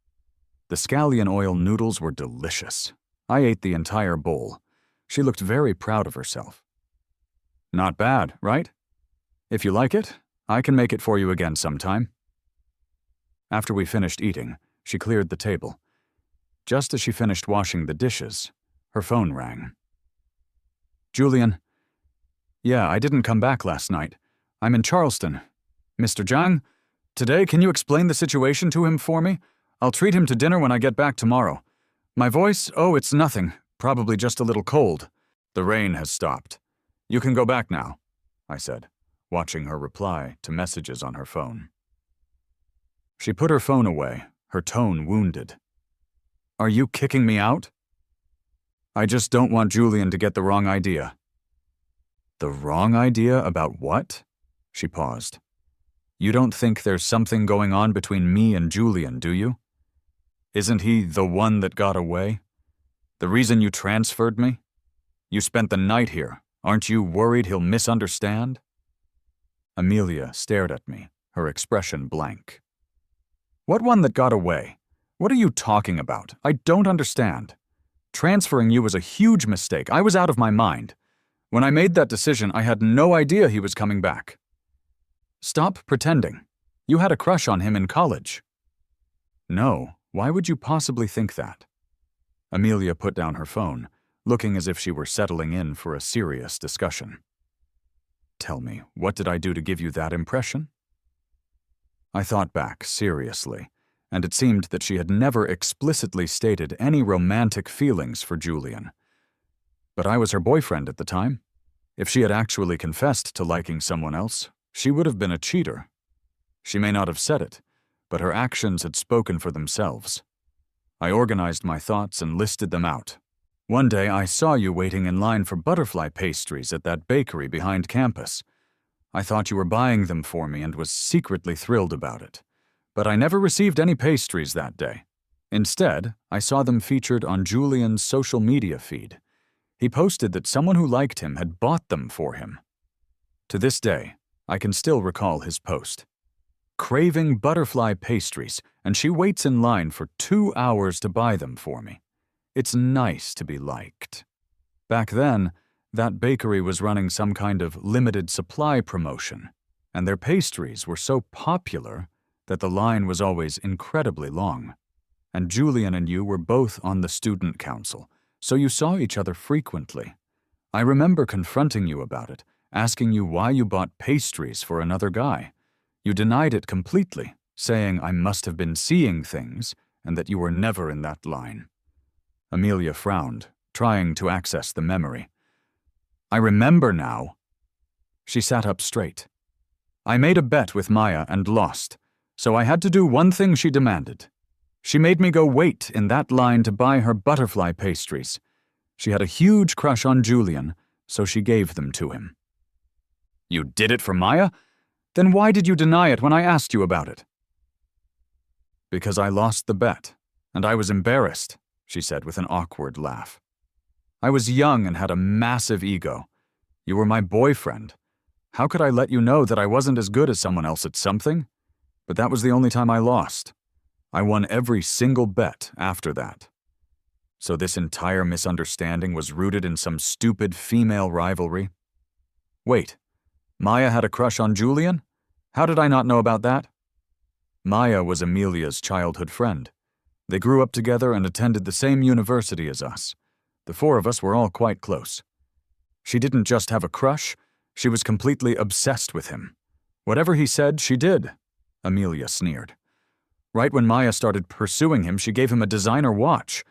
The scallion oil noodles were delicious. I ate the entire bowl. She looked very proud of herself. "Not bad, right? If you like it, I can make it for you again sometime." After we finished eating, she cleared the table. Just as she finished washing the dishes, her phone rang. "Julian. Yeah, I didn't come back last night. I'm in Charleston. Mr. Zhang, today can you explain the situation to him for me? I'll treat him to dinner when I get back tomorrow. My voice? Oh, it's nothing. Probably just a little cold. The rain has stopped. You can go back now," I said, watching her reply to messages on her phone. She put her phone away, her tone wounded. "Are you kicking me out?" "I just don't want Julian to get the wrong idea." The wrong idea about what? She paused. You don't think there's something going on between me and Julian, do you? Isn't he the one that got away? The reason you transferred me? You spent the night here. Aren't you worried he'll misunderstand? Amelia stared at me, her expression blank. What one that got away? What are you talking about? I don't understand. Transferring you was a huge mistake. I was out of my mind. When I made that decision, I had no idea he was coming back. Stop pretending. You had a crush on him in college. No, why would you possibly think that? Amelia put down her phone, looking as if she were settling in for a serious discussion. Tell me, what did I do to give you that impression? I thought back seriously, and it seemed that she had never explicitly stated any romantic feelings for Julian. But I was her boyfriend at the time. If she had actually confessed to liking someone else, she would have been a cheater. She may not have said it, but her actions had spoken for themselves. I organized my thoughts and listed them out. One day I saw you waiting in line for butterfly pastries at that bakery behind campus. I thought you were buying them for me and was secretly thrilled about it. But I never received any pastries that day. Instead, I saw them featured on Julian's social media feed. He posted that someone who liked him had bought them for him. To this day, I can still recall his post. Craving butterfly pastries, and she waits in line for 2 hours to buy them for me. It's nice to be liked. Back then, that bakery was running some kind of limited supply promotion, and their pastries were so popular that the line was always incredibly long. And Julian and you were both on the student council, so you saw each other frequently. I remember confronting you about it, asking you why you bought pastries for another guy. You denied it completely, saying I must have been seeing things and that you were never in that line. Amelia frowned, trying to access the memory. I remember now. She sat up straight. I made a bet with Maya and lost, so I had to do one thing she demanded. She made me go wait in that line to buy her butterfly pastries. She had a huge crush on Julian, so she gave them to him. You did it for Maya? Then why did you deny it when I asked you about it? Because I lost the bet, and I was embarrassed, she said with an awkward laugh. I was young and had a massive ego. You were my boyfriend. How could I let you know that I wasn't as good as someone else at something? But that was the only time I lost. I won every single bet after that. So this entire misunderstanding was rooted in some stupid female rivalry? Wait, Maya had a crush on Julian? How did I not know about that? Maya was Amelia's childhood friend. They grew up together and attended the same university as us. The four of us were all quite close. She didn't just have a crush, she was completely obsessed with him. Whatever he said, she did, Amelia sneered. Right when Maya started pursuing him, she gave him a designer watch.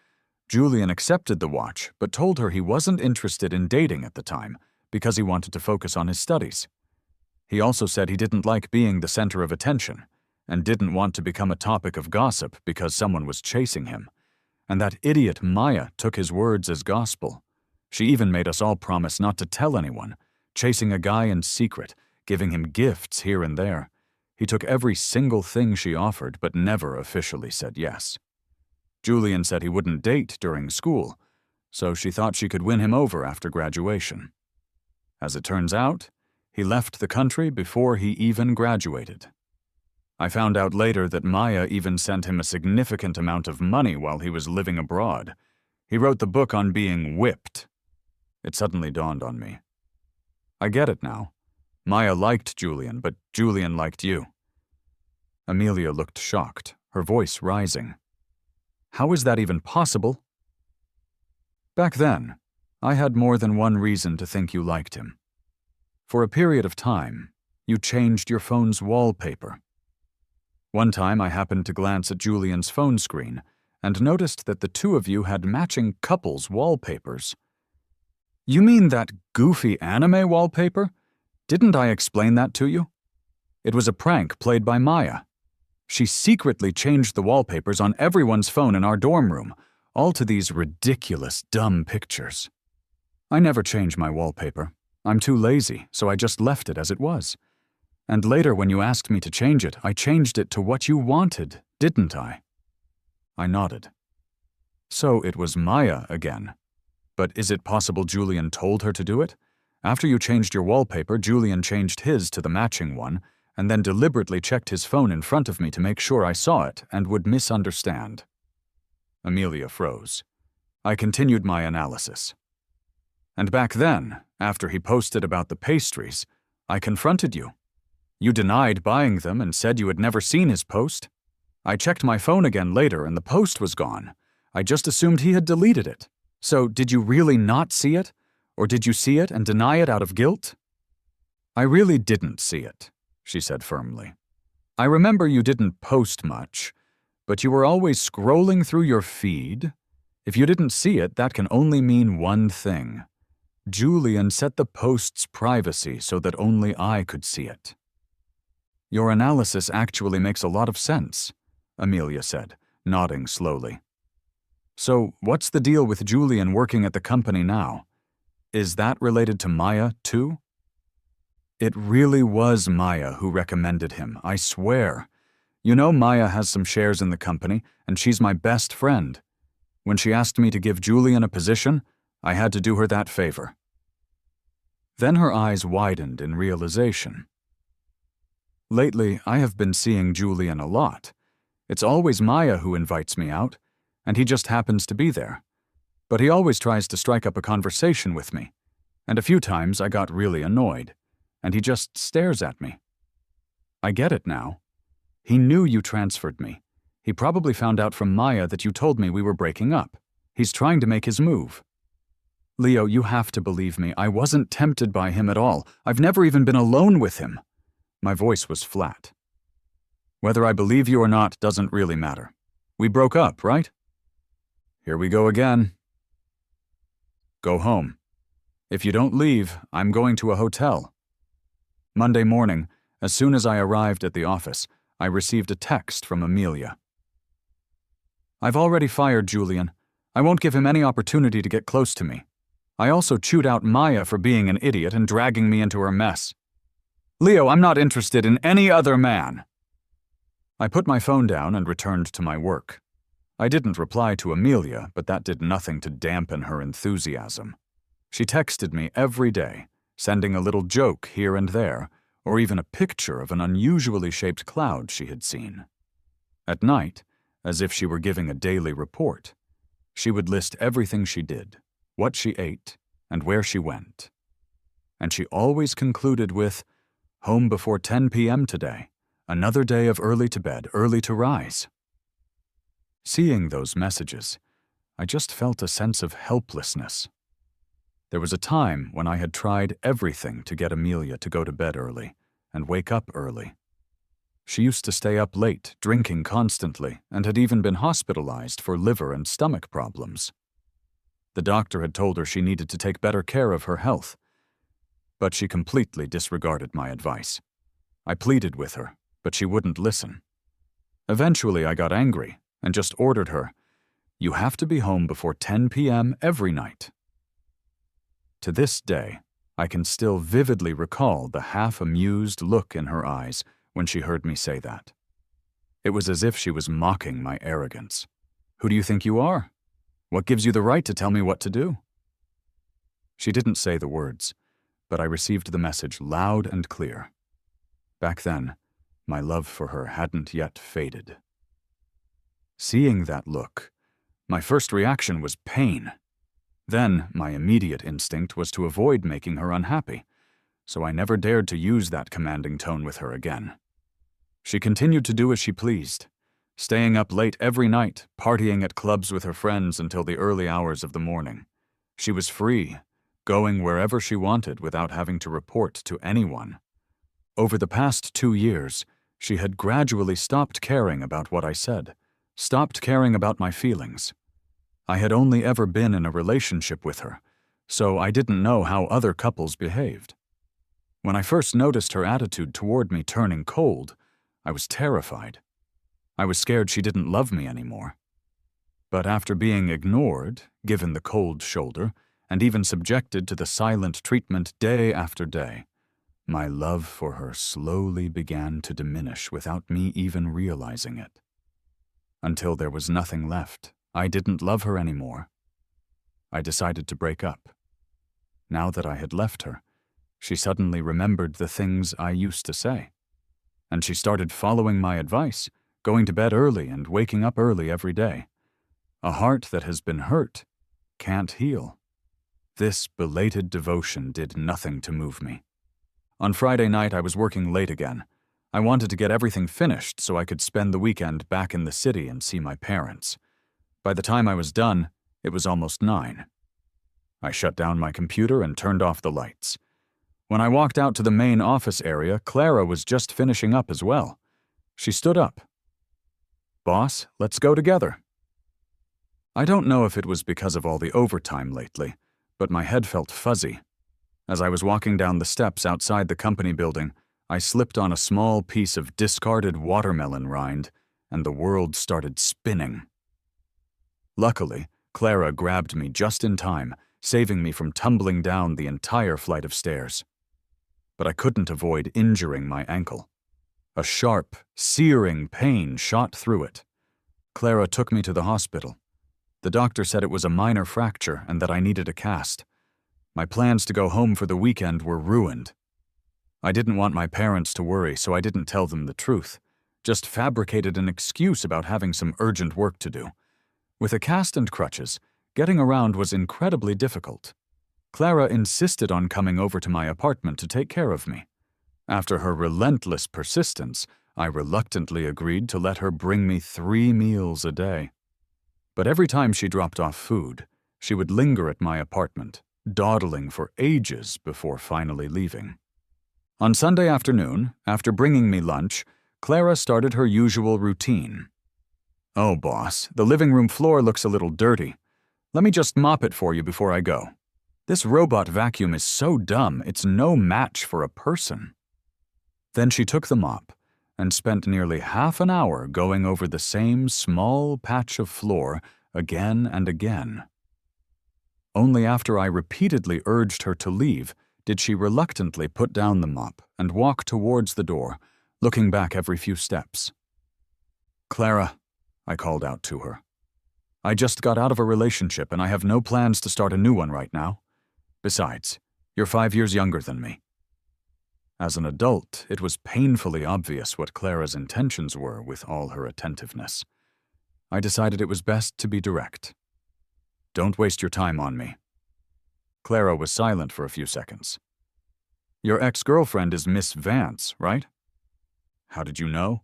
Julian accepted the watch, but told her he wasn't interested in dating at the time because he wanted to focus on his studies. He also said he didn't like being the center of attention and didn't want to become a topic of gossip because someone was chasing him. And that idiot Maya took his words as gospel. She even made us all promise not to tell anyone, chasing a guy in secret, giving him gifts here and there. He took every single thing she offered, but never officially said yes. Julian said he wouldn't date during school, so she thought she could win him over after graduation. As it turns out, he left the country before he even graduated. I found out later that Maya even sent him a significant amount of money while he was living abroad. He wrote the book on being whipped. It suddenly dawned on me. I get it now. Maya liked Julian, but Julian liked you. Amelia looked shocked, her voice rising. How is that even possible? Back then, I had more than one reason to think you liked him. For a period of time, you changed your phone's wallpaper. One time I happened to glance at Julian's phone screen and noticed that the two of you had matching couples wallpapers. You mean that goofy anime wallpaper? Didn't I explain that to you? It was a prank played by Maya. She secretly changed the wallpapers on everyone's phone in our dorm room, all to these ridiculous, dumb pictures. I never change my wallpaper. I'm too lazy, so I just left it as it was. And later when you asked me to change it, I changed it to what you wanted, didn't I?" I nodded. "So it was Maya again. But is it possible Julian told her to do it? After you changed your wallpaper, Julian changed his to the matching one, and then deliberately checked his phone in front of me to make sure I saw it and would misunderstand." Amelia froze. I continued my analysis. "And back then, after he posted about the pastries, I confronted you. You denied buying them and said you had never seen his post. I checked my phone again later and the post was gone. I just assumed he had deleted it. So did you really not see it? Or did you see it and deny it out of guilt?" "I really didn't see it," she said firmly. "I remember you didn't post much, but you were always scrolling through your feed. If you didn't see it, that can only mean one thing. Julian set the post's privacy so that only I could see it." "Your analysis actually makes a lot of sense," Amelia said, nodding slowly. "So what's the deal with Julian working at the company now? Is that related to Maya, too?" "It really was Maya who recommended him, I swear. You know Maya has some shares in the company, and she's my best friend. When she asked me to give Julian a position, I had to do her that favor." Then her eyes widened in realization. "Lately, I have been seeing Julian a lot. It's always Maya who invites me out, and he just happens to be there. But he always tries to strike up a conversation with me, and a few times I got really annoyed, and he just stares at me. I get it now. He knew you transferred me. He probably found out from Maya that you told me we were breaking up. He's trying to make his move. Leo, you have to believe me. I wasn't tempted by him at all. I've never even been alone with him." My voice was flat. "Whether I believe you or not doesn't really matter. We broke up, right?" "Here we go again." "Go home. If you don't leave, I'm going to a hotel." Monday morning, as soon as I arrived at the office, I received a text from Amelia. "I've already fired Julian. I won't give him any opportunity to get close to me. I also chewed out Maya for being an idiot and dragging me into her mess. Leo, I'm not interested in any other man." I put my phone down and returned to my work. I didn't reply to Amelia, but that did nothing to dampen her enthusiasm. She texted me every day, sending a little joke here and there, or even a picture of an unusually shaped cloud she had seen. At night, as if she were giving a daily report, she would list everything she did, what she ate, and where she went. And she always concluded with, "Home before 10 p.m. today. Another day of early to bed, early to rise." Seeing those messages, I just felt a sense of helplessness. There was a time when I had tried everything to get Amelia to go to bed early and wake up early. She used to stay up late, drinking constantly, and had even been hospitalized for liver and stomach problems. The doctor had told her she needed to take better care of her health, but she completely disregarded my advice. I pleaded with her, but she wouldn't listen. Eventually, I got angry and just ordered her, "You have to be home before 10 p.m. every night." To this day, I can still vividly recall the half-amused look in her eyes when she heard me say that. It was as if she was mocking my arrogance. "Who do you think you are? What gives you the right to tell me what to do?" She didn't say the words, but I received the message loud and clear. Back then, my love for her hadn't yet faded. Seeing that look, my first reaction was pain. Then, my immediate instinct was to avoid making her unhappy, so I never dared to use that commanding tone with her again. She continued to do as she pleased, staying up late every night, partying at clubs with her friends until the early hours of the morning. She was free, going wherever she wanted without having to report to anyone. Over the past 2 years, she had gradually stopped caring about what I said, stopped caring about my feelings. I had only ever been in a relationship with her, so I didn't know how other couples behaved. When I first noticed her attitude toward me turning cold, I was terrified. I was scared she didn't love me anymore. But after being ignored, given the cold shoulder, and even subjected to the silent treatment day after day, my love for her slowly began to diminish without me even realizing it. Until there was nothing left, I didn't love her anymore. I decided to break up. Now that I had left her, she suddenly remembered the things I used to say. And she started following my advice, going to bed early and waking up early every day. A heart that has been hurt can't heal. This belated devotion did nothing to move me. On Friday night, I was working late again. I wanted to get everything finished so I could spend the weekend back in the city and see my parents. By the time I was done, it was almost 9. I shut down my computer and turned off the lights. When I walked out to the main office area, Clara was just finishing up as well. She stood up. "Boss, let's go together." I don't know if it was because of all the overtime lately, but my head felt fuzzy. As I was walking down the steps outside the company building, I slipped on a small piece of discarded watermelon rind, and the world started spinning. Luckily, Clara grabbed me just in time, saving me from tumbling down the entire flight of stairs. But I couldn't avoid injuring my ankle. A sharp, searing pain shot through it. Clara took me to the hospital. The doctor said it was a minor fracture and that I needed a cast. My plans to go home for the weekend were ruined. I didn't want my parents to worry, so I didn't tell them the truth. Just fabricated an excuse about having some urgent work to do. With a cast and crutches, getting around was incredibly difficult. Clara insisted on coming over to my apartment to take care of me. After her relentless persistence, I reluctantly agreed to let her bring me 3 meals a day. But every time she dropped off food, she would linger at my apartment, dawdling for ages before finally leaving. On Sunday afternoon, after bringing me lunch, Clara started her usual routine. "Oh, boss, the living room floor looks a little dirty. Let me just mop it for you before I go. This robot vacuum is so dumb, it's no match for a person." Then she took the mop and spent nearly half an hour going over the same small patch of floor again and again. Only after I repeatedly urged her to leave did she reluctantly put down the mop and walk towards the door, looking back every few steps. "Clara," I called out to her. "I just got out of a relationship and I have no plans to start a new one right now. Besides, you're 5 years younger than me." As an adult, it was painfully obvious what Clara's intentions were with all her attentiveness. I decided it was best to be direct. "Don't waste your time on me." Clara was silent for a few seconds. "Your ex-girlfriend is Miss Vance, right?" "How did you know?"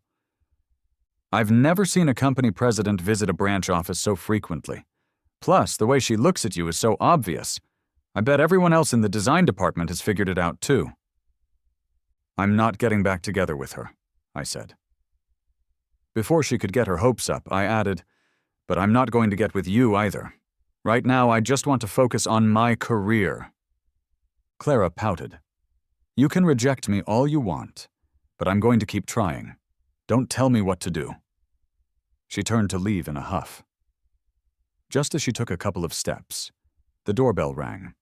"I've never seen a company president visit a branch office so frequently. Plus, the way she looks at you is so obvious. I bet everyone else in the design department has figured it out too." "I'm not getting back together with her," I said. Before she could get her hopes up, I added, "But I'm not going to get with you either. Right now, I just want to focus on my career." Clara pouted. "You can reject me all you want, but I'm going to keep trying. Don't tell me what to do." She turned to leave in a huff. Just as she took a couple of steps, the doorbell rang.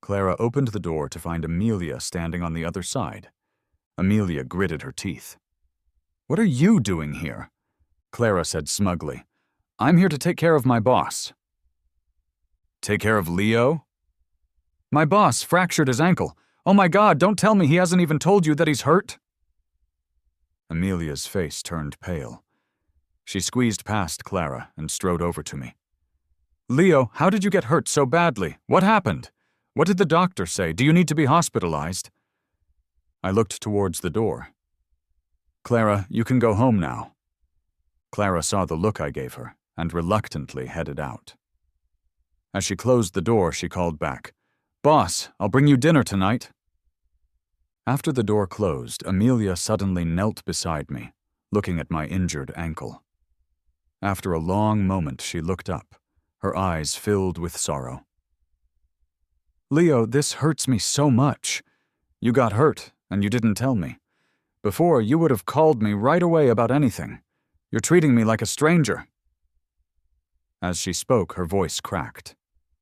Clara opened the door to find Amelia standing on the other side. Amelia gritted her teeth. "What are you doing here?" Clara said smugly. "I'm here to take care of my boss." "Take care of Leo?" "My boss fractured his ankle. Oh my God, don't tell me he hasn't even told you that he's hurt." Amelia's face turned pale. She squeezed past Clara and strode over to me. "Leo, how did you get hurt so badly? What happened? What did the doctor say? Do you need to be hospitalized?" I looked towards the door. "Clara, you can go home now." Clara saw the look I gave her and reluctantly headed out. As she closed the door, she called back, "Boss, I'll bring you dinner tonight." After the door closed, Amelia suddenly knelt beside me, looking at my injured ankle. After a long moment, she looked up, her eyes filled with sorrow. "Leo, this hurts me so much. You got hurt, and you didn't tell me. Before, you would have called me right away about anything. You're treating me like a stranger." As she spoke, her voice cracked.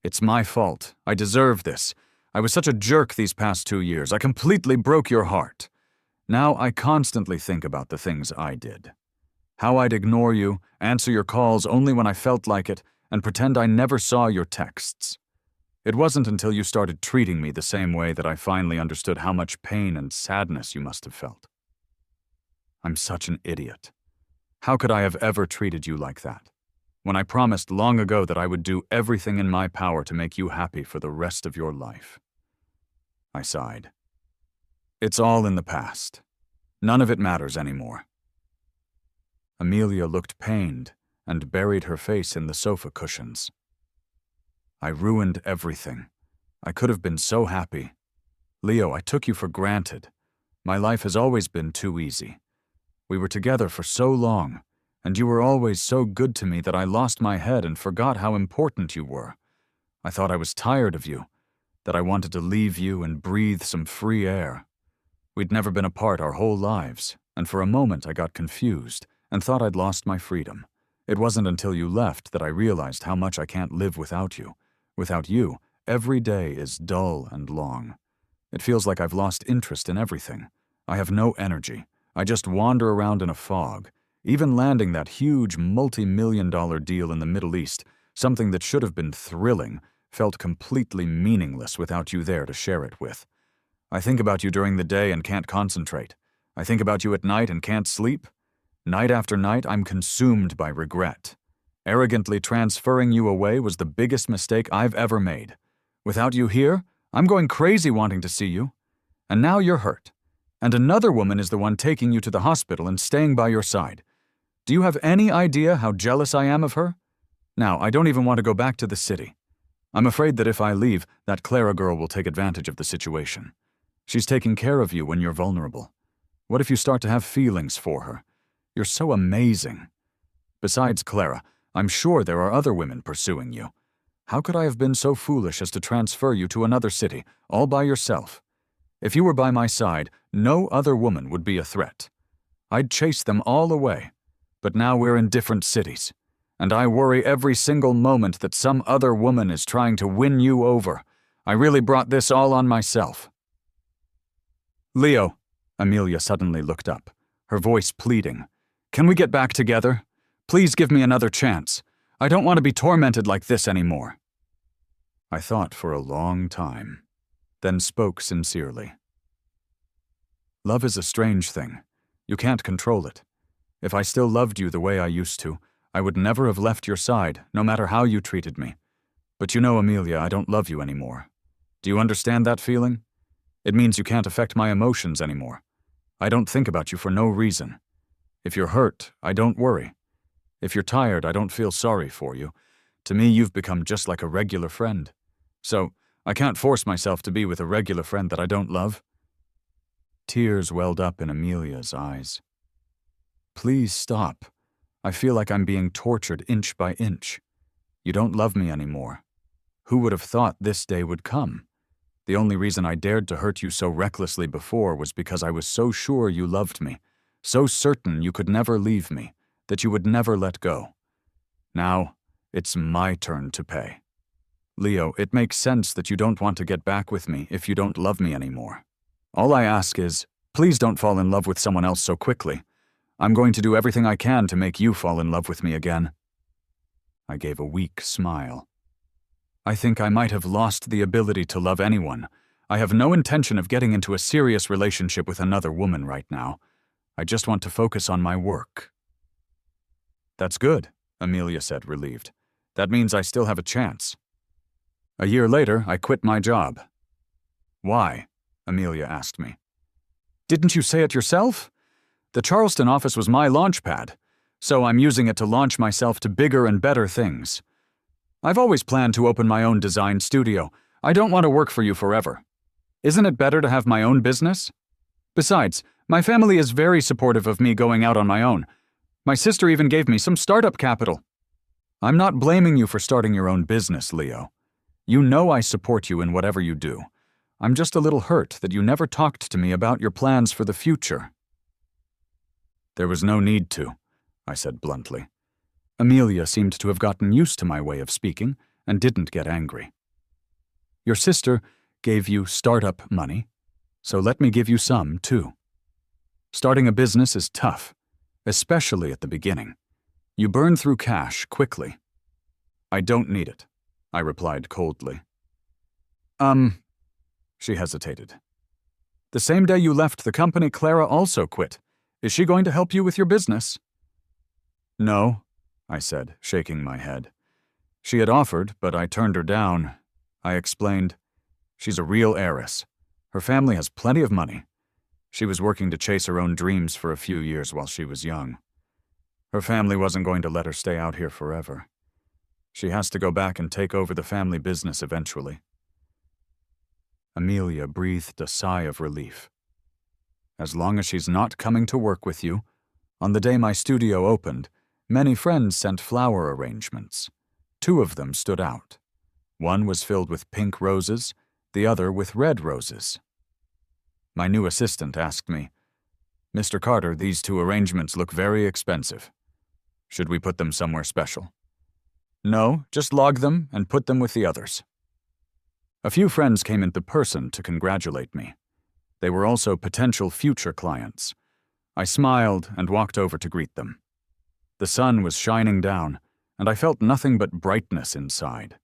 It's my fault. I deserve this. I was such a jerk these past 2 years. I completely broke your heart. Now I constantly think about the things I did. How I'd ignore you, answer your calls only when I felt like it, and pretend I never saw your texts. It wasn't until you started treating me the same way that I finally understood how much pain and sadness you must have felt. I'm such an idiot. How could I have ever treated you like that, when I promised long ago that I would do everything in my power to make you happy for the rest of your life? I sighed. It's all in the past. None of it matters anymore. Amelia looked pained and buried her face in the sofa cushions. I ruined everything. I could have been so happy. Leo, I took you for granted. My life has always been too easy. We were together for so long, and you were always so good to me that I lost my head and forgot how important you were. I thought I was tired of you, that I wanted to leave you and breathe some free air. We'd never been apart our whole lives, and for a moment I got confused and thought I'd lost my freedom. It wasn't until you left that I realized how much I can't live without you. Without you, every day is dull and long. It feels like I've lost interest in everything. I have no energy. I just wander around in a fog. Even landing that huge multi-million-dollar deal in the Middle East, something that should have been thrilling, felt completely meaningless without you there to share it with. I think about you during the day and can't concentrate. I think about you at night and can't sleep. Night after night, I'm consumed by regret. Arrogantly transferring you away was the biggest mistake I've ever made. Without you here, I'm going crazy wanting to see you. And now you're hurt. And another woman is the one taking you to the hospital and staying by your side. Do you have any idea how jealous I am of her? Now, I don't even want to go back to the city. I'm afraid that if I leave, that Clara girl will take advantage of the situation. She's taking care of you when you're vulnerable. What if you start to have feelings for her? You're so amazing. Besides Clara, I'm sure there are other women pursuing you. How could I have been so foolish as to transfer you to another city, all by yourself? If you were by my side, no other woman would be a threat. I'd chase them all away. But now we're in different cities, and I worry every single moment that some other woman is trying to win you over. I really brought this all on myself. Leo, Amelia suddenly looked up, her voice pleading. Can we get back together? Please give me another chance. I don't want to be tormented like this anymore. I thought for a long time, then spoke sincerely. Love is a strange thing. You can't control it. If I still loved you the way I used to, I would never have left your side, no matter how you treated me. But you know, Amelia, I don't love you anymore. Do you understand that feeling? It means you can't affect my emotions anymore. I don't think about you for no reason. If you're hurt, I don't worry. If you're tired, I don't feel sorry for you. To me, you've become just like a regular friend. So, I can't force myself to be with a regular friend that I don't love. Tears welled up in Amelia's eyes. Please stop. I feel like I'm being tortured inch by inch. You don't love me anymore. Who would have thought this day would come? The only reason I dared to hurt you so recklessly before was because I was so sure you loved me, so certain you could never leave me, that you would never let go. Now, it's my turn to pay. Leo, it makes sense that you don't want to get back with me if you don't love me anymore. All I ask is, please don't fall in love with someone else so quickly. I'm going to do everything I can to make you fall in love with me again. I gave a weak smile. I think I might have lost the ability to love anyone. I have no intention of getting into a serious relationship with another woman right now. I just want to focus on my work. That's good, Amelia said, relieved. That means I still have a chance. A year later, I quit my job. Why? Amelia asked me. Didn't you say it yourself? The Charleston office was my launch pad, so I'm using it to launch myself to bigger and better things. I've always planned to open my own design studio. I don't want to work for you forever. Isn't it better to have my own business? Besides, my family is very supportive of me going out on my own. My sister even gave me some startup capital. I'm not blaming you for starting your own business, Leo. You know I support you in whatever you do. I'm just a little hurt that you never talked to me about your plans for the future. There was no need to, I said bluntly. Amelia seemed to have gotten used to my way of speaking, and didn't get angry. Your sister gave you startup money, so let me give you some, too. Starting a business is tough, especially at the beginning. You burn through cash quickly. I don't need it, I replied coldly. She hesitated. The same day you left the company, Clara also quit. Is she going to help you with your business? No, I said, shaking my head. She had offered, but I turned her down. I explained, she's a real heiress. Her family has plenty of money. She was working to chase her own dreams for a few years while she was young. Her family wasn't going to let her stay out here forever. She has to go back and take over the family business eventually. Amelia breathed a sigh of relief. As long as she's not coming to work with you, on the day my studio opened, many friends sent flower arrangements. 2 of them stood out. One was filled with pink roses, the other with red roses. My new assistant asked me, Mr. Carter, these 2 arrangements look very expensive. Should we put them somewhere special? No, just log them and put them with the others. A few friends came into person to congratulate me. They were also potential future clients. I smiled and walked over to greet them. The sun was shining down, and I felt nothing but brightness inside.